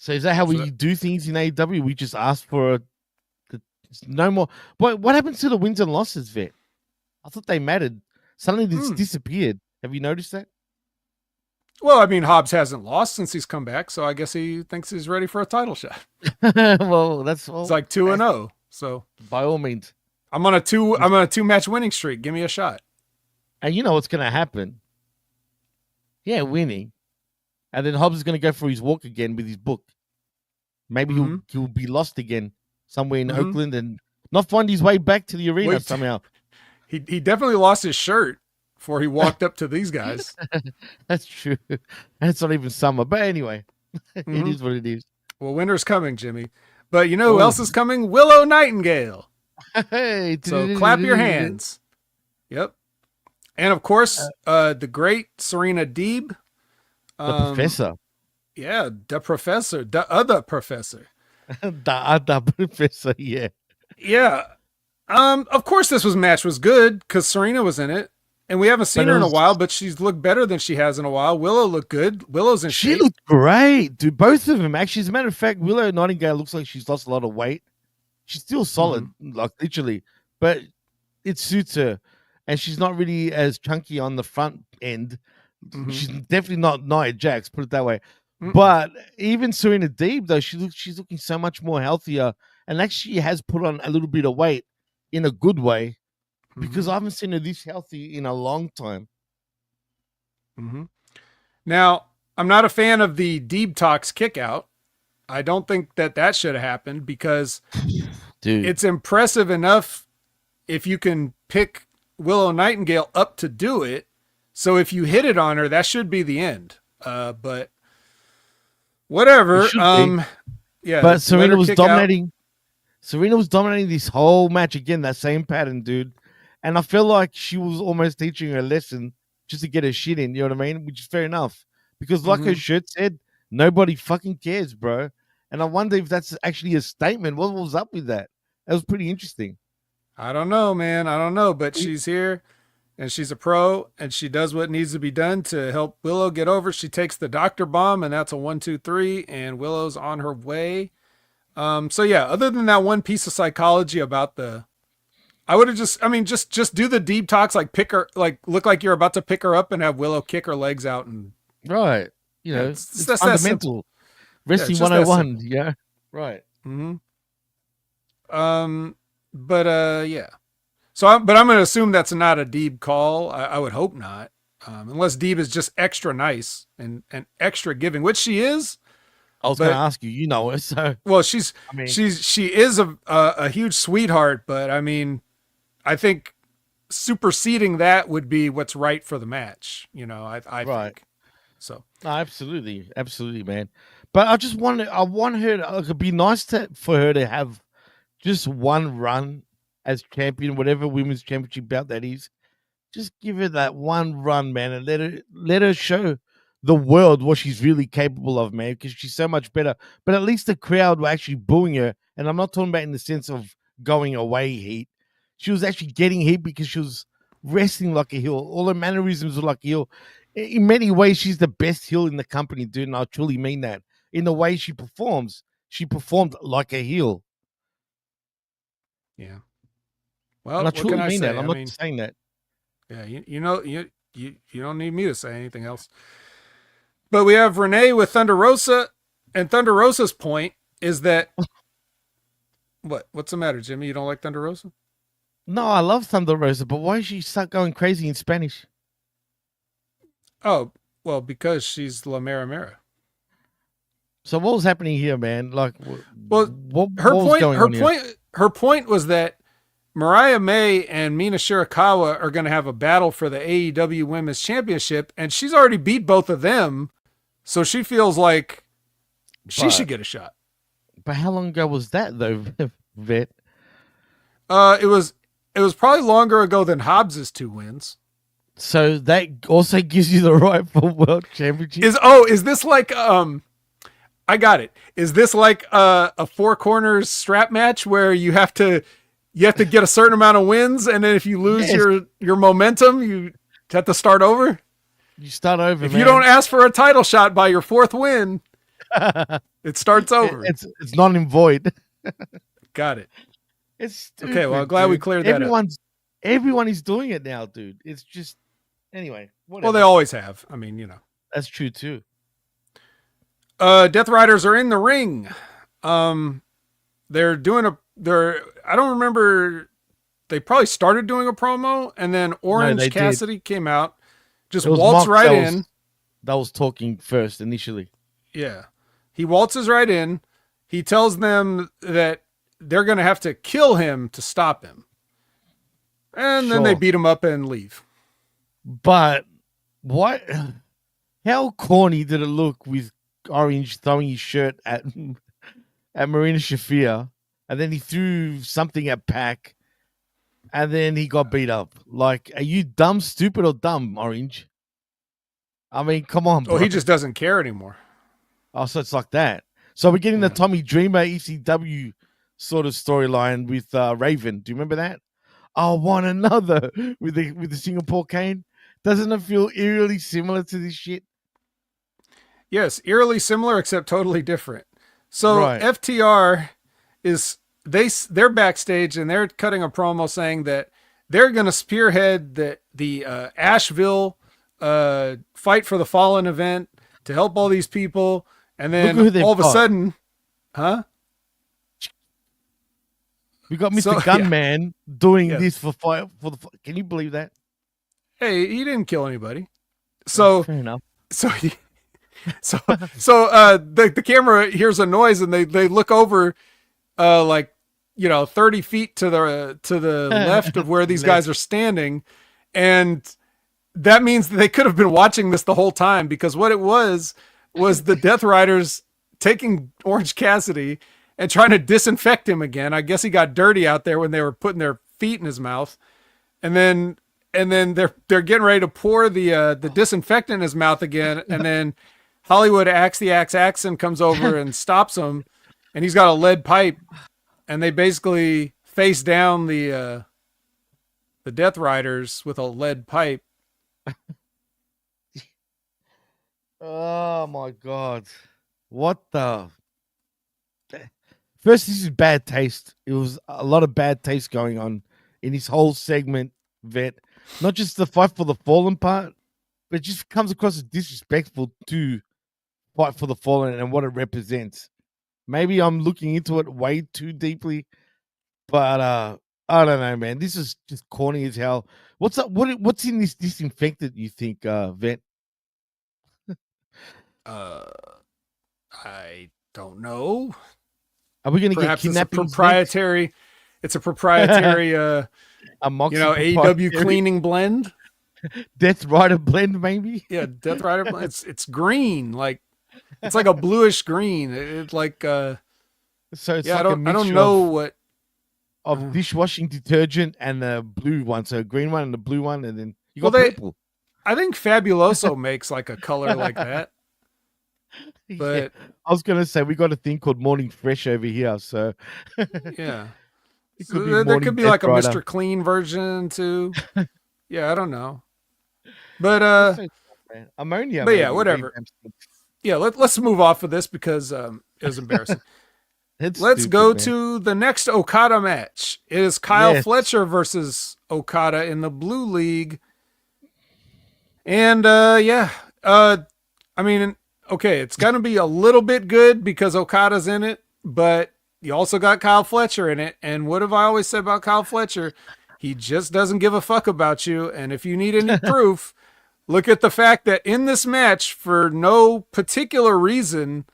is that how we do things in AEW? We just ask for no more. What happens to the wins and losses, Vet? I thought they mattered. Suddenly this disappeared. Have you noticed that? Well, I mean, Hobbs hasn't lost since he's come back, so I guess he thinks he's ready for a title shot. It's like 2-0. So by all means, I'm on a 2-match winning streak. Give me a shot. And you know what's going to happen? Yeah, winning, and then Hobbs is going to go for his walk again with his book. Maybe he'll be lost again somewhere in Oakland and not find his way back to the arena somehow. He definitely lost his shirt before he walked up to these guys. That's true. And it's not even summer. But anyway, it is what it is. Well, winter's coming, Jimmy. But you know who else is coming? Willow Nightingale. Hey, so clap your hands. Yep. And of course, the great Serena Deeb. The professor. Yeah, the professor. The other professor. The other professor, yeah. Yeah. Of course this match was good because Serena was in it. And we haven't seen her in a while, but she's looked better than she has in a while. Willow looked good. Willow's in shape. She looked great, dude. Both of them, actually. As a matter of fact, Willow Nightingale looks like she's lost a lot of weight. She's still solid, like literally, but it suits her. And she's not really as chunky on the front end. She's definitely not Nia Jax, put it that way. But even Serena Deeb, though, she's looking so much more healthier. And actually has put on a little bit of weight in a good way. Because I haven't seen her this healthy in a long time. Now, I'm not a fan of the Deeb Talks kick out. I don't think that should have happened because it's impressive enough if you can pick Willow Nightingale up to do it. So if you hit it on her, that should be the end. But whatever. Yeah. But Serena was dominating. Serena was dominating this whole match again, that same pattern, dude. And I feel like she was almost teaching her a lesson just to get her shit in, you know what I mean? Which is fair enough. Because like her shirt said, nobody fucking cares, bro. And I wonder if that's actually a statement. What was up with that? That was pretty interesting. I don't know, man. I don't know. But she's here, and she's a pro, and she does what needs to be done to help Willow get over. She takes the doctor bomb, and that's a 1, 2, 3, and Willow's on her way. So, yeah, other than that one piece of psychology about I would have just do the Deeb Talks, like pick her, like look like you're about to pick her up and have Willow kick her legs out. And right. You know, it's fundamental. Wrestling 101. Yeah. Right. Yeah. So, I'm going to assume that's not a Deeb call. I would hope not. Unless Deeb is just extra nice and extra giving, which she is. I was going to ask you, you know her, so. Well, she is a huge sweetheart, but I mean, I think superseding that would be what's right for the match. You know, I think. So. No, absolutely. Absolutely, man. But I want her to, it'd be nice for her to have just one run as champion, whatever women's championship bout that is. Just give her that one run, man, and let her show the world what she's really capable of, man, because she's so much better. But at least the crowd were actually booing her, and I'm not talking about in the sense of going away heat. She was actually getting heat because she was wrestling like a heel. All her mannerisms were like a heel. In many ways, she's the best heel in the company, dude, and I truly mean that. In the way she performs, she performed like a heel. Yeah. Well, and I truly mean that. I'm not saying that. Yeah, you know, you don't need me to say anything else. But we have Renee with Thunder Rosa, and Thunder Rosa's point is that what's the matter, Jimmy? You don't like Thunder Rosa? No, I love Thunder Rosa, but why is she start going crazy in Spanish? Oh, well, because she's La Mera Mera. So what was happening here, man? Like, her point was that Mariah May and Mina Shirakawa are going to have a battle for the AEW Women's Championship, and she's already beat both of them, so she feels like she should get a shot. But how long ago was that, though, Vet? It was probably longer ago than Hobbs's 2 wins. So that also gives you the right for World Championship? Is this like I got it. Is this like a 4 corners strap match where you have to you have to get a certain amount of wins, and then if you lose Yes. your momentum, you have to start over. You start over, If man. you don't ask for a title shot by your 4th win, it starts over. It's non and void. Got it. It's stupid, Okay, well, I'm glad we cleared that up. Everyone is doing it now, dude. It's just anyway. Whatever. Well, they always have. I mean, That's true too. Death Riders are in the ring. They're doing I don't remember. They probably started doing a promo, and then Orange Cassidy came out, just waltzed right in. That was talking first initially. Yeah. He waltzes right in. He tells them that they're going to have to kill him to stop him. And then they beat him up and leave. But what? How corny did it look with Orange throwing his shirt at Marina Shafir, and then he threw something at Pac, and then he got beat up? Like, are you dumb, stupid, or dumb, Orange? I mean, come on, bro. Oh, he just doesn't care anymore. Oh, so it's like that. So we're getting the Tommy Dreamer ECW sort of storyline with Raven. Do you remember that? I want another with the Singapore cane. Doesn't it feel eerily similar to this shit? Yes, eerily similar, except totally different. So Right. FTR they're backstage and they're cutting a promo saying that they're going to spearhead the Asheville Fight for the Fallen event to help all these people. And then all of a sudden, we got Mr. Gunman doing this for the. Can you believe that? Hey, he didn't kill anybody. So fair enough. So the camera hears a noise and they look over, 30 feet to the left of where these guys are standing, and that means that they could have been watching this the whole time, because what it was the Death Riders taking Orange Cassidy and trying to disinfect him again. I guess he got dirty out there when they were putting their feet in his mouth, and then they're getting ready to pour the disinfectant in his mouth again, and then Hollywood the Axe Axon comes over and stops him, and he's got a lead pipe, and they basically face down the Death Riders with a lead pipe. Oh my god. What the First, this is bad taste. It was a lot of bad taste going on in this whole segment, Vet. Not just the Fight for the Fallen part, but it just comes across as disrespectful to Fight for the Fallen and what it represents. Maybe I'm looking into it way too deeply, but I don't know, man. This is just corny as hell. What's up? What's in this disinfectant, you think, Vet? I don't know. Are we going to get Perhaps kidnapped? It's a proprietary, AEW cleaning blend. Death Rider blend, maybe. Yeah, Death Rider blend. It's green, it's like a bluish green. It's like so it's like I don't know what of dishwashing detergent and the blue one. So green one and the blue one, and then you got purple. I think Fabuloso makes like a color like that. But yeah. I was gonna say we got a thing called Morning Fresh over here, so yeah, there could be like a Mr. Clean version too. Yeah, I don't know, but ammonia. But yeah, whatever. Yeah, let's move off of this because it was embarrassing. Let's go to the next Okada match. It is Kyle Fletcher versus Okada in the Blue League, and I mean. Okay, it's going to be a little bit good because Okada's in it, but you also got Kyle Fletcher in it. And what have I always said about Kyle Fletcher? He just doesn't give a fuck about you. And if you need any proof, look at the fact that in this match, for no particular reason,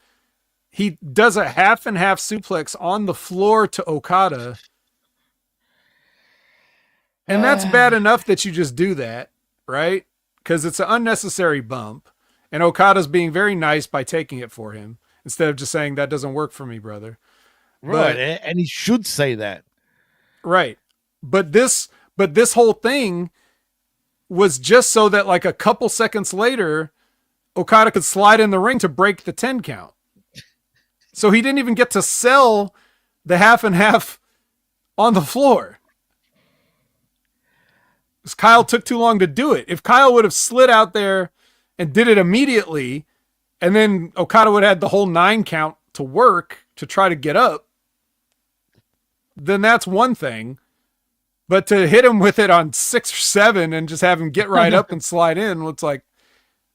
he does a half and half suplex on the floor to Okada. And that's bad enough that you just do that, right? Because it's an unnecessary bump. And Okada's being very nice by taking it for him instead of just saying that doesn't work for me, brother. Right, and he should say that. Right. But this whole thing was just so that like a couple seconds later, Okada could slide in the ring to break the 10 count. So he didn't even get to sell the half and half on the floor. Because Kyle took too long to do it. If Kyle would have slid out there and did it immediately, and then Okada would have had the whole 9 count to work to try to get up, then that's one thing. But to hit him with it on 6 or 7 and just have him get right up and slide in, it's like,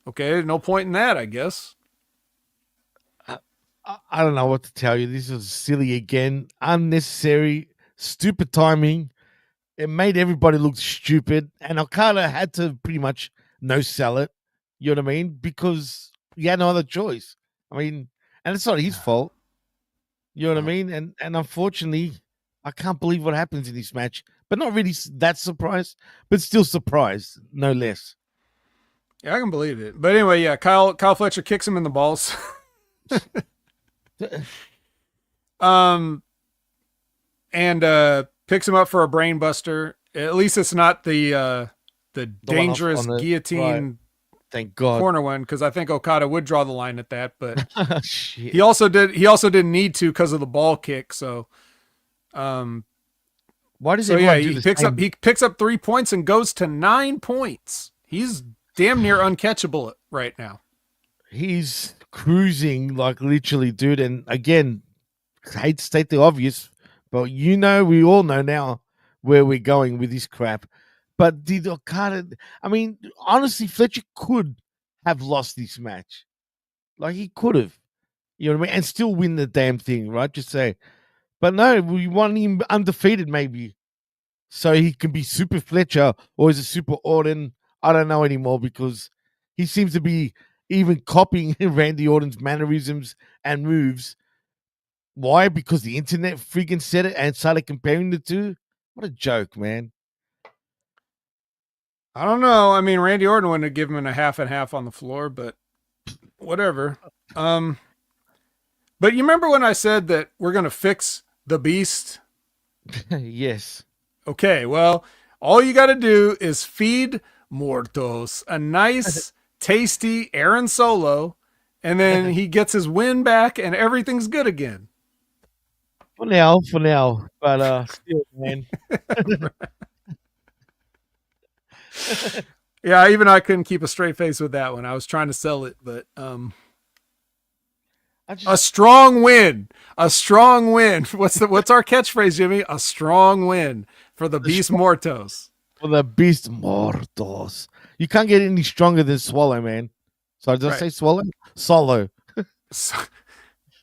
okay, no point in that, I guess. I don't know what to tell you. This was silly again. Unnecessary, stupid timing. It made everybody look stupid. And Okada had to pretty much no-sell it. You know what I mean? Because he had no other choice. I mean, and it's not his fault. You know what I mean? And unfortunately, I can't believe what happens in this match. But not really that surprised, but still surprised, no less. Yeah, I can believe it. But anyway, yeah, Kyle Fletcher kicks him in the balls. And picks him up for a brain buster. At least it's not the dangerous guillotine. Right. Thank God. Corner one, because I think Okada would draw the line at that, but he also didn't need to because of the ball kick. So, why does he picks up 3 points and goes to 9 points. He's damn near uncatchable right now. He's cruising like literally, dude. And again, I hate to state the obvious, but we all know now where we're going with this crap. But did Okada, I mean, honestly, Fletcher could have lost this match. Like, he could have. You know what I mean? And still win the damn thing, right? Just say. But no, we want him undefeated, maybe. So he can be Super Fletcher, or is it Super Orton? I don't know anymore, because he seems to be even copying Randy Orton's mannerisms and moves. Why? Because the internet freaking said it and started comparing the two? What a joke, man. I don't know. I mean, Randy Orton wouldn't have given him a half and half on the floor, but whatever. But you remember when I said that we're going to fix the Beast? Yes. Okay, well, all you got to do is feed Mortos a nice, tasty Aaron Solo, and then he gets his win back and everything's good again. For now. But still, man. Yeah, even I couldn't keep a straight face with that one. I was trying to sell it, but a strong win. What's our catchphrase, Jimmy? A strong win for the Beast Mortos. For the Beast Mortos. You can't get any stronger than Swallow, man. So did I say Swallow? Solo. So,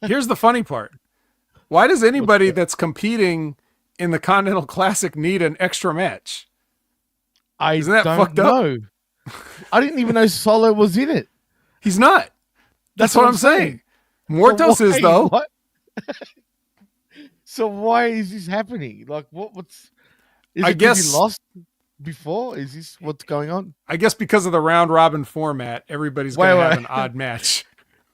here's the funny part. Why does anybody that's competing in the Continental Classic need an extra match? Isn't that fucked up? I didn't even know Solo was in it. He's not. That's what I'm saying. Mortos is, though. What? So why is this happening? Like, what's... I guess he lost before? Is this what's going on? I guess because of the round robin format, everybody's going to have an odd match.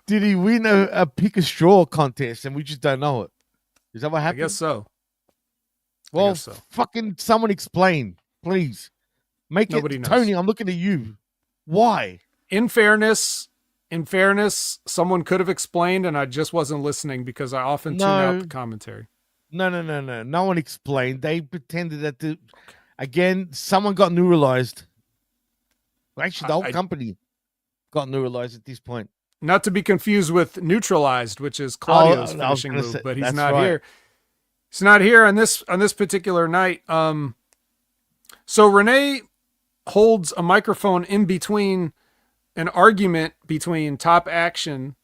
Did he win a pick a straw contest and we just don't know it? Is that what happened? I guess so. Well, fucking someone explain, please. Nobody knows. knows. Tony, I'm looking at you. Why? In fairness, someone could have explained, and I just wasn't listening because I often tune out the commentary. No. No one explained. They pretended that again, someone got neuralized. Actually, the whole company got neuralized at this point. Not to be confused with neutralized, which is Claudio's finishing move, but he's not here. He's not here on this particular night. So Renee holds a microphone in between an argument between Top Action,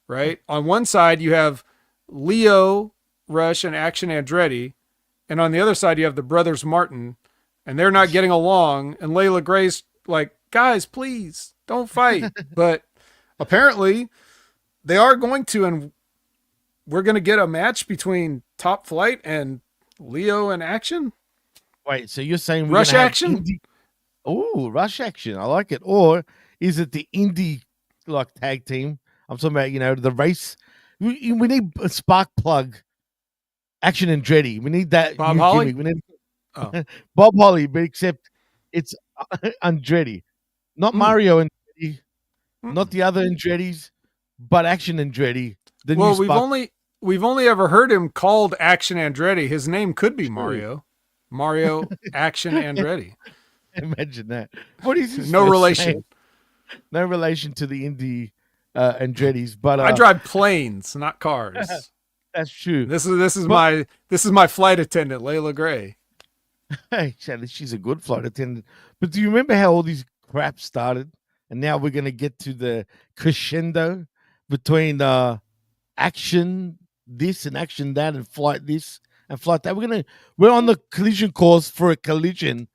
right? On one side, you have Leo Rush and Action Andretti, and on the other side, you have the brothers Martin, and they're not getting along. And Layla Gray's like, guys, please don't fight. But apparently, they are going to, and we're going to get a match between Top Flight and Leo and Action. Wait, so you're saying we're Rush Action? Oh, Rush Action. I like it. Or is it the indie like tag team? I'm talking about, the race. We need a spark plug. Action Andretti. We need that. Bob Holly? We need Bob Holly, but except it's Andretti. Not Mario Andretti. Not the other Andrettis, but Action Andretti. Well, we've only we've only ever heard him called Action Andretti. His name could be True. Mario Action Andretti. Imagine that. What is his No first relation. name? No relation to the indie Andretti's, but I drive planes, not cars. that's true. This is my flight attendant, Layla Gray. Hey, Charlie, she's a good flight attendant. But do you remember how all these crap started? And now we're gonna get to the crescendo between action this and action that and flight this and flight that. We're on the collision course for a collision,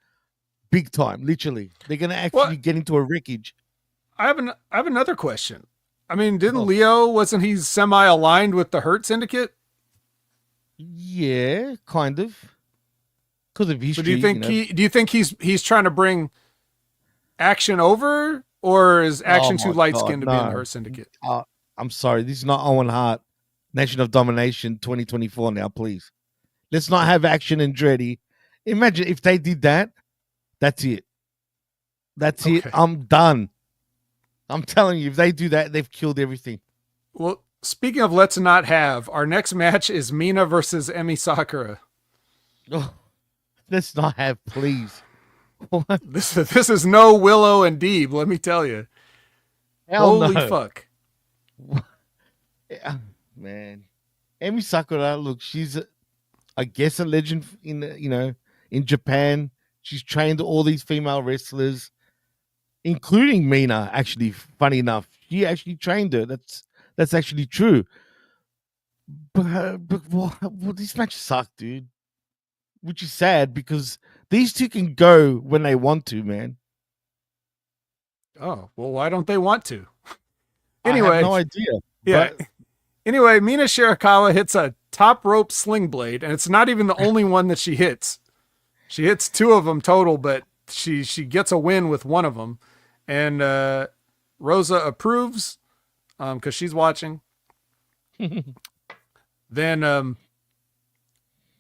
big time. Literally, they're gonna actually get into a wreckage. I have another question. I mean, wasn't he semi-aligned with the Hurt Syndicate? Yeah, kind of. Because of history. So do you think he's trying to bring Action over, or is Action too light-skinned to be in the Hurt Syndicate? I'm sorry, this is not Owen Hart, Nation of Domination 2024 now, please. Let's not have Action and Andretti. Imagine if they did that. That's it. That's it. I'm done. I'm telling you, if they do that, they've killed everything. Well, speaking of let's not have, our next match is Mina versus Emi Sakura. Oh, let's not have, please. What? This is no Willow and Deeb, let me tell you. Holy fuck. Yeah, man. Emi Sakura, look, she's I guess a legend in Japan. She's trained all these female wrestlers, including Mina. Actually, funny enough, she actually trained her. That's actually true. But this match sucked, dude. Which is sad because these two can go when they want to, man. Oh, well, why don't they want to? Anyway, I have no idea. Yeah. But... Anyway, Mina Shirakawa hits a top rope sling blade, and it's not even the only one that she hits. She hits two of them total, but she gets a win with one of them. And Rosa approves because she's watching. Then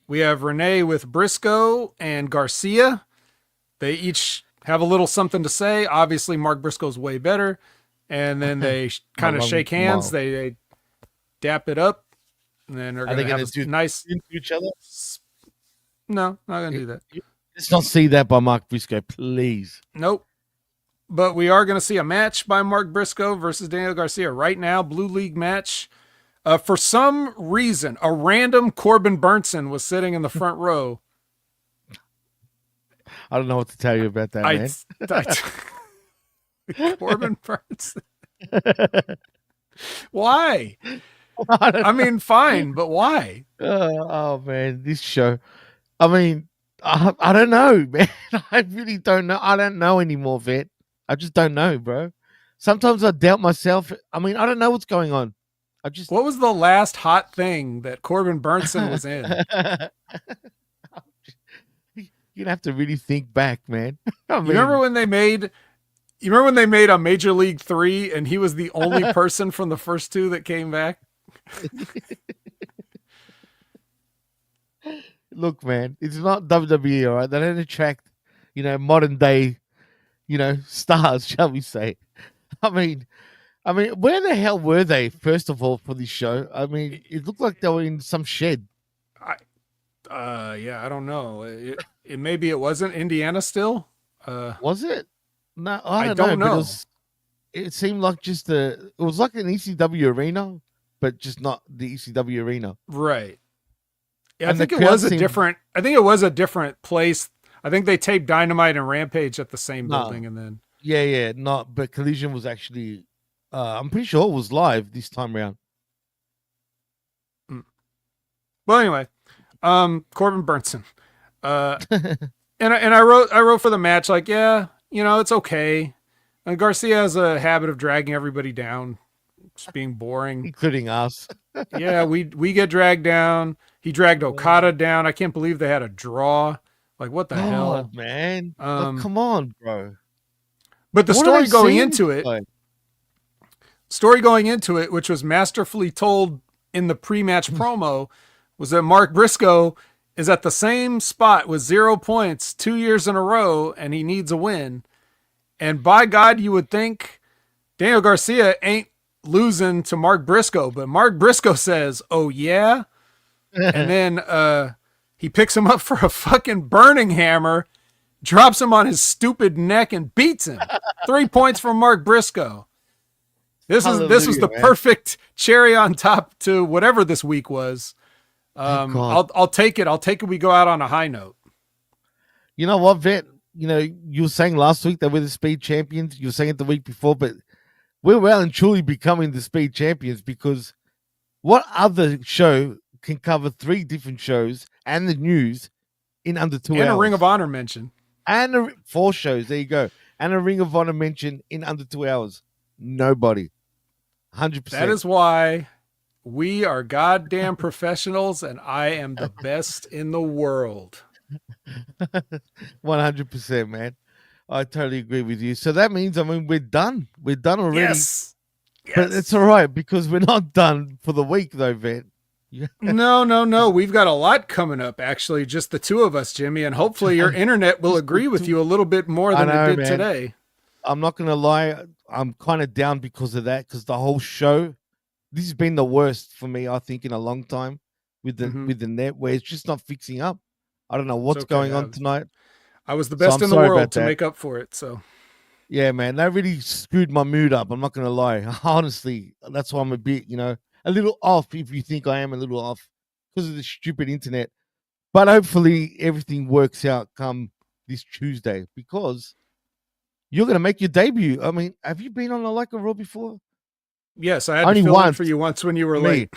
we have Renee with Briscoe and Garcia. They each have a little something to say. Obviously, Mark Briscoe's way better. And then they kind of shake hands. They dap it up. And then they're going to have a nice... into each other? No, not going to do that. Let's not see that by Mark Briscoe, please. Nope. But we are going to see a match by Mark Briscoe versus Daniel Garcia right now. Blue League match. For some reason, a random Corbin Burnson was sitting in the front row. I don't know what to tell you about that, man. Corbin Burnson. Why? I mean, fine, but why? Oh, man, this show. I mean, I don't know, man. I really don't know. I don't know anymore, Vet. I just don't know, bro. Sometimes I doubt myself. I mean, I don't know what's going on. What was the last hot thing that Corbin Burnson was in? You'd have to really think back, man. I mean, you remember when they made a Major League 3 and he was the only person from the first two that came back? Look, man, it's not WWE, all right? They don't attract, modern day, stars, shall we say. I mean, where the hell were they, first of all, for this show? I mean, it looked like they were in some shed. Yeah, I don't know. It maybe it wasn't Indiana still. Was it? No, I don't know. It seemed like it was like an ECW arena, but just not the ECW arena. Right. Yeah, I think it was a different place. I think they taped Dynamite and Rampage at the same building, and then but Collision was actually. I'm pretty sure it was live this time around. Well, anyway, Corbin Burnson, and I wrote for the match like, yeah, it's okay. And Garcia has a habit of dragging everybody down, just being boring, including us. Yeah, we get dragged down. He dragged Okada down. I can't believe they had a draw. Like, what the hell, man? Come on, bro. But the story going into it, which was masterfully told in the pre-match promo, was that Mark Briscoe is at the same spot with 0 points 2 years in a row, and he needs a win. And by God, you would think Daniel Garcia ain't losing to Mark Briscoe, but Mark Briscoe says, "Oh yeah," and then he picks him up for a fucking burning hammer, drops him on his stupid neck, and beats him. 3 points from Mark Briscoe. This was the perfect cherry on top to whatever this week was. I'll take it. I'll take it. We go out on a high note. You know what, Vet? You know, you were saying last week that we're the speed champions. You were saying it the week before, but we're well and truly becoming the speed champions, because what other show can cover 3 different shows and the news in under 2 hours? And a Ring of Honor mention. And 4 shows. There you go. And a Ring of Honor mention in under 2 hours. Nobody. 100%. That is why we are goddamn professionals, and I am the best in the world. 100%, man. I totally agree with you. So that means, I mean, we're done. We're done already. Yes. But it's all right, because we're not done for the week, though, Vet. No. We've got a lot coming up, actually, just the 2 of us, Jimmy, and hopefully your internet will agree with you a little bit more than it did today. I'm not going to lie. I'm kind of down because of that, because the whole show, this has been the worst for me, I think, in a long time with the net, where it's just not fixing up. I don't know what's going on tonight. I was the best in the world to make up for it. So, yeah, man, that really screwed my mood up. I'm not going to lie. Honestly, that's why I'm a bit, a little off, if you think I am a little off, because of the stupid internet. But hopefully everything works out come this Tuesday, because you're going to make your debut. I mean, have you been on a Raw before? Yes, I had to fill in for you once when you were late.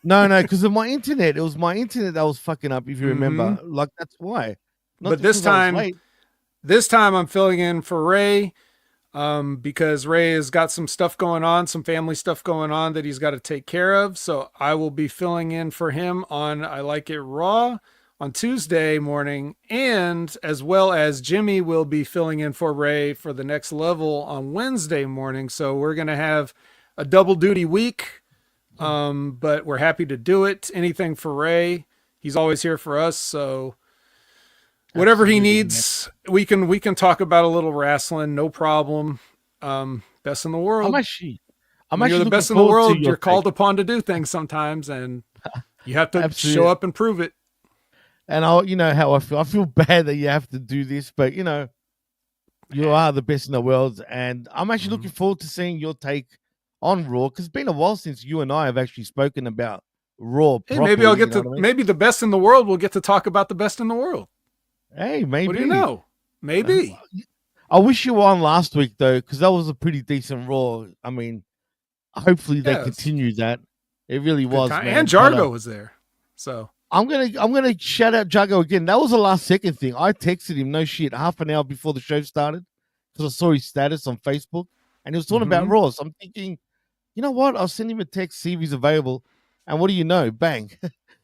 No, because of my internet. It was my internet that was fucking up, if you remember. Like, that's why. But this time I'm filling in for Ray, because Ray has got some stuff going on, some family stuff going on that he's got to take care of. So I will be filling in for him on I Like It Raw on Tuesday morning, and as well as Jimmy will be filling in for Ray for the Next Level on Wednesday morning. So we're going to have a double duty week, but we're happy to do it. Anything for Ray. He's always here for us. So whatever he needs, we can talk about a little wrestling. No problem. Best in the world. When you're the best in the world, you're called upon to do things sometimes, and you have to show up and prove it. And you know how I feel. I feel bad that you have to do this, but you are the best in the world, and I'm actually looking forward to seeing your take on Raw, because it's been a while since you and I have actually spoken about Raw. Hey, maybe I'll get to maybe the best in the world. We'll get to talk about the best in the world. Hey, maybe. What do you know? Maybe. I wish you were on last week though, because that was a pretty decent Raw. I mean, hopefully they continue that. It really was, man. And Jargo was there, so. I'm gonna shout out Jago again. That was a last second thing. I texted him, no shit, half an hour before the show started, because I saw his status on Facebook, and he was talking about Raw. So I'm thinking, you know what? I'll send him a text, see if he's available. And what do you know? Bang,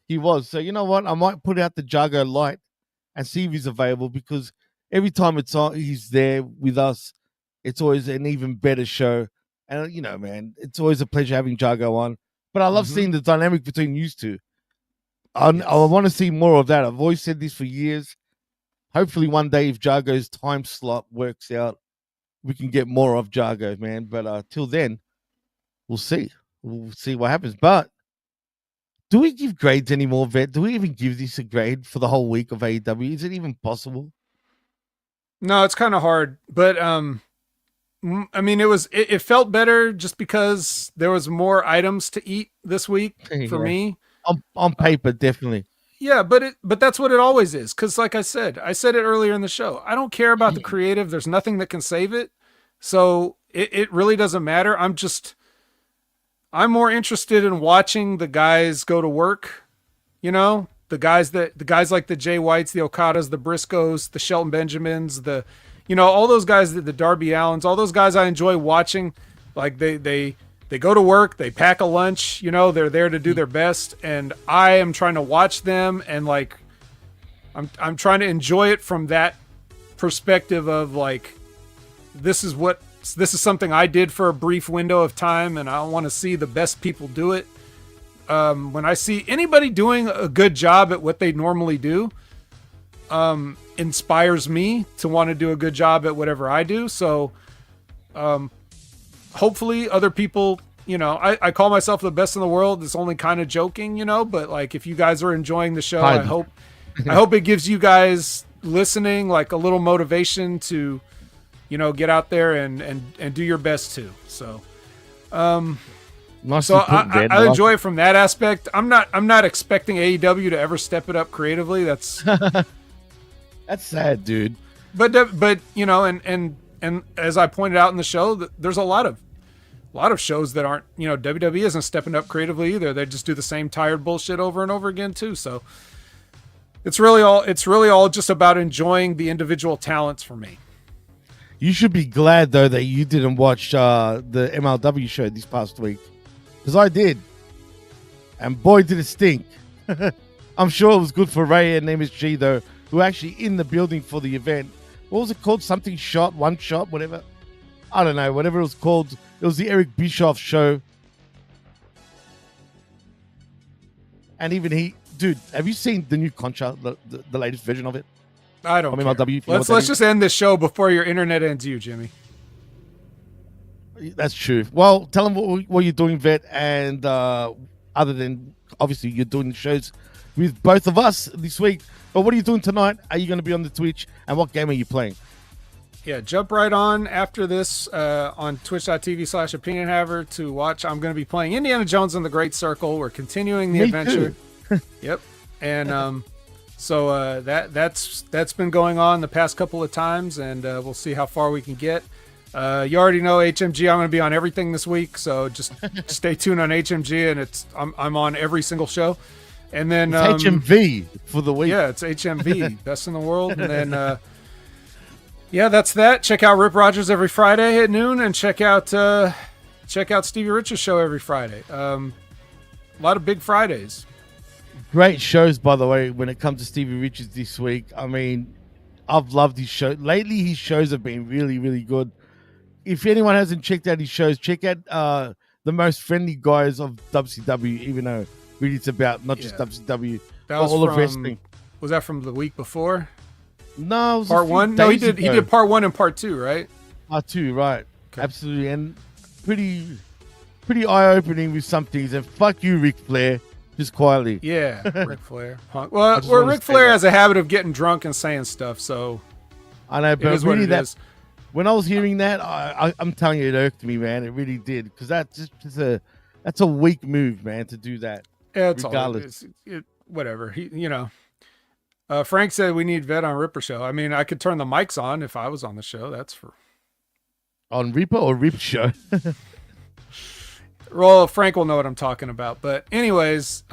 he was. So you know what? I might put out the Jago light and see if he's available, because every time it's on, he's there with us, it's always an even better show. And man, it's always a pleasure having Jago on. But I love seeing the dynamic between you two. I want to see more of that. I've always said this for years. Hopefully one day, if Jago's time slot works out, we can get more of Jago, man. But till then, we'll see. We'll see what happens. But do we give grades anymore, Vet? Do we even give this a grade for the whole week of AEW? Is it even possible? No, it's kind of hard. But I mean, it felt better just because there was more items to eat this week for me. On paper, definitely. Yeah, but that's what it always is. Because like I said it earlier in the show, I don't care about the creative. There's nothing that can save it. So it really doesn't matter. I'm more interested in watching the guys go to work. The guys like the Jay Whites, the Okadas, the Briscoes, the Shelton Benjamins, all those guys, the Darby Allens, all those guys I enjoy watching. Like they go to work, they pack a lunch, they're there to do their best, and I am trying to watch them, and like I'm trying to enjoy it from that perspective of like this is something I did for a brief window of time, and I want to see the best people do it. When I see anybody doing a good job at what they normally do, inspires me to want to do a good job at whatever I do. So hopefully other people, I call myself the best in the world. It's only kind of joking, but like if you guys are enjoying the show, I hope it gives you guys listening like a little motivation to, get out there and do your best too. So, I enjoy it from that aspect. I'm not expecting AEW to ever step it up creatively. That's that's sad, dude. But and as I pointed out in the show, there's a lot of shows that aren't, WWE isn't stepping up creatively either. They just do the same tired bullshit over and over again too. So it's really all just about enjoying the individual talents for me. You should be glad though that you didn't watch the MLW show this past week, because I did, and boy did it stink. I'm sure it was good for Ray and MSG though, who were actually in the building for the event. What was it called? Something shot, one shot, whatever. I don't know, whatever it was called. It was the Eric Bischoff show. And even dude, have you seen the new Concha, the latest version of it? I don't care. Let's just end this show before your internet ends you, Jimmy. That's true. Well, tell them what you're doing, Vet, and other than, obviously, you're doing shows with both of us this week. But what are you doing tonight? Are you going to be on the Twitch? And what game are you playing? Yeah, jump right on after this on twitch.tv/opinionhaver to watch. I'm going to be playing Indiana Jones and the Great Circle. We're continuing the adventure. Yep. And so that's been going on the past couple of times, and we'll see how far we can get. You already know HMG. I'm going to be on everything this week, so just stay tuned on HMG, and I'm on every single show. And then it's HMV for the week. Yeah, it's HMV, best in the world. And then yeah, that's that. Check out Rip Rogers every Friday at noon, and check out Stevie Rich's show every Friday. A lot of big Fridays. Great shows, by the way, when it comes to Stevie Richards this week. I mean, I've loved his show. Lately, his shows have been really, really good. If anyone hasn't checked out his shows, check out the most friendly guys of WCW, even though really it's about not just WCW, but all of wrestling. Was that from the week before? No, it was part one. No, he did part 1 and part 2, right? Part 2, right? Okay. Absolutely, and pretty eye-opening with some things. And fuck you, Ric Flair. Just quietly. Yeah, Ric Flair. Well, Ric Flair has a habit of getting drunk and saying stuff, so I know, but really when I was hearing that, I'm telling you, it irked me, man. It really did, because that's a weak move, man, to do that. Yeah, it's regardless. Whatever. Frank said we need Vet on Ripper show. I mean, I could turn the mics on if I was on the show. That's for on Reaper or Rip show. Well, Frank will know what I'm talking about. But anyways,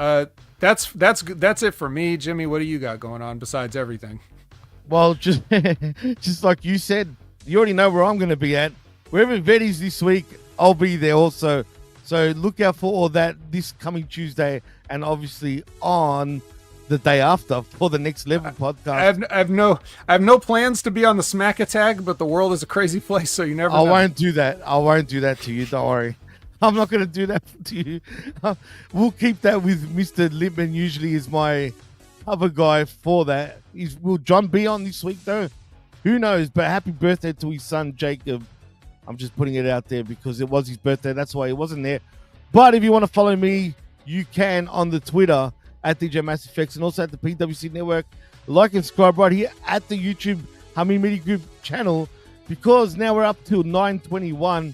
that's it for me. Jimmy, what do you got going on besides everything? Well, just like you said, you already know where I'm going to be at. Wherever Vet is this week, I'll be there also. So look out for all that this coming Tuesday, and obviously on the day after for the Next Level podcast. I have no plans to be on the Smack Attack, but the world is a crazy place, so you never know. I won't do that to you. Don't worry. I'm not going to do that to you. We'll keep that with Mr. Lippman. Usually is my other guy for that. Will John be on this week, though? Who knows? But happy birthday to his son, Jacob. I'm just putting it out there because it was his birthday. That's why he wasn't there. But if you want to follow me, you can on the Twitter at DJ Mass Effects, and also at the PWC Network. Like and subscribe right here at the YouTube Humming Media Group channel, because now we're up to 921.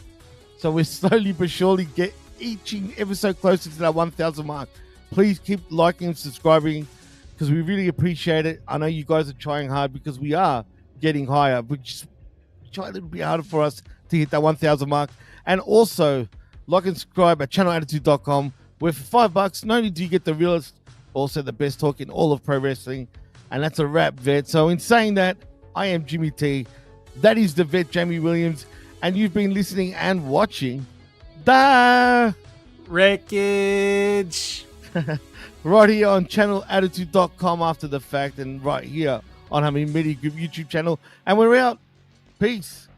So we're slowly but surely inching ever so closer to that 1,000 mark. Please keep liking and subscribing, because we really appreciate it. I know you guys are trying hard, because we are getting higher, but just try a little bit harder for us to hit that 1,000 mark. And also, like and subscribe at channelattitude.com, where for $5, not only do you get the realest, also the best talk in all of pro wrestling. And that's a wrap, Vet. So in saying that, I am Jimmy T. That is the Vet, Jamie Williams. And you've been listening and watching the Wreckage right here on channelattitude.com after the fact, and right here on Humming Media Group YouTube channel. And we're out. Peace.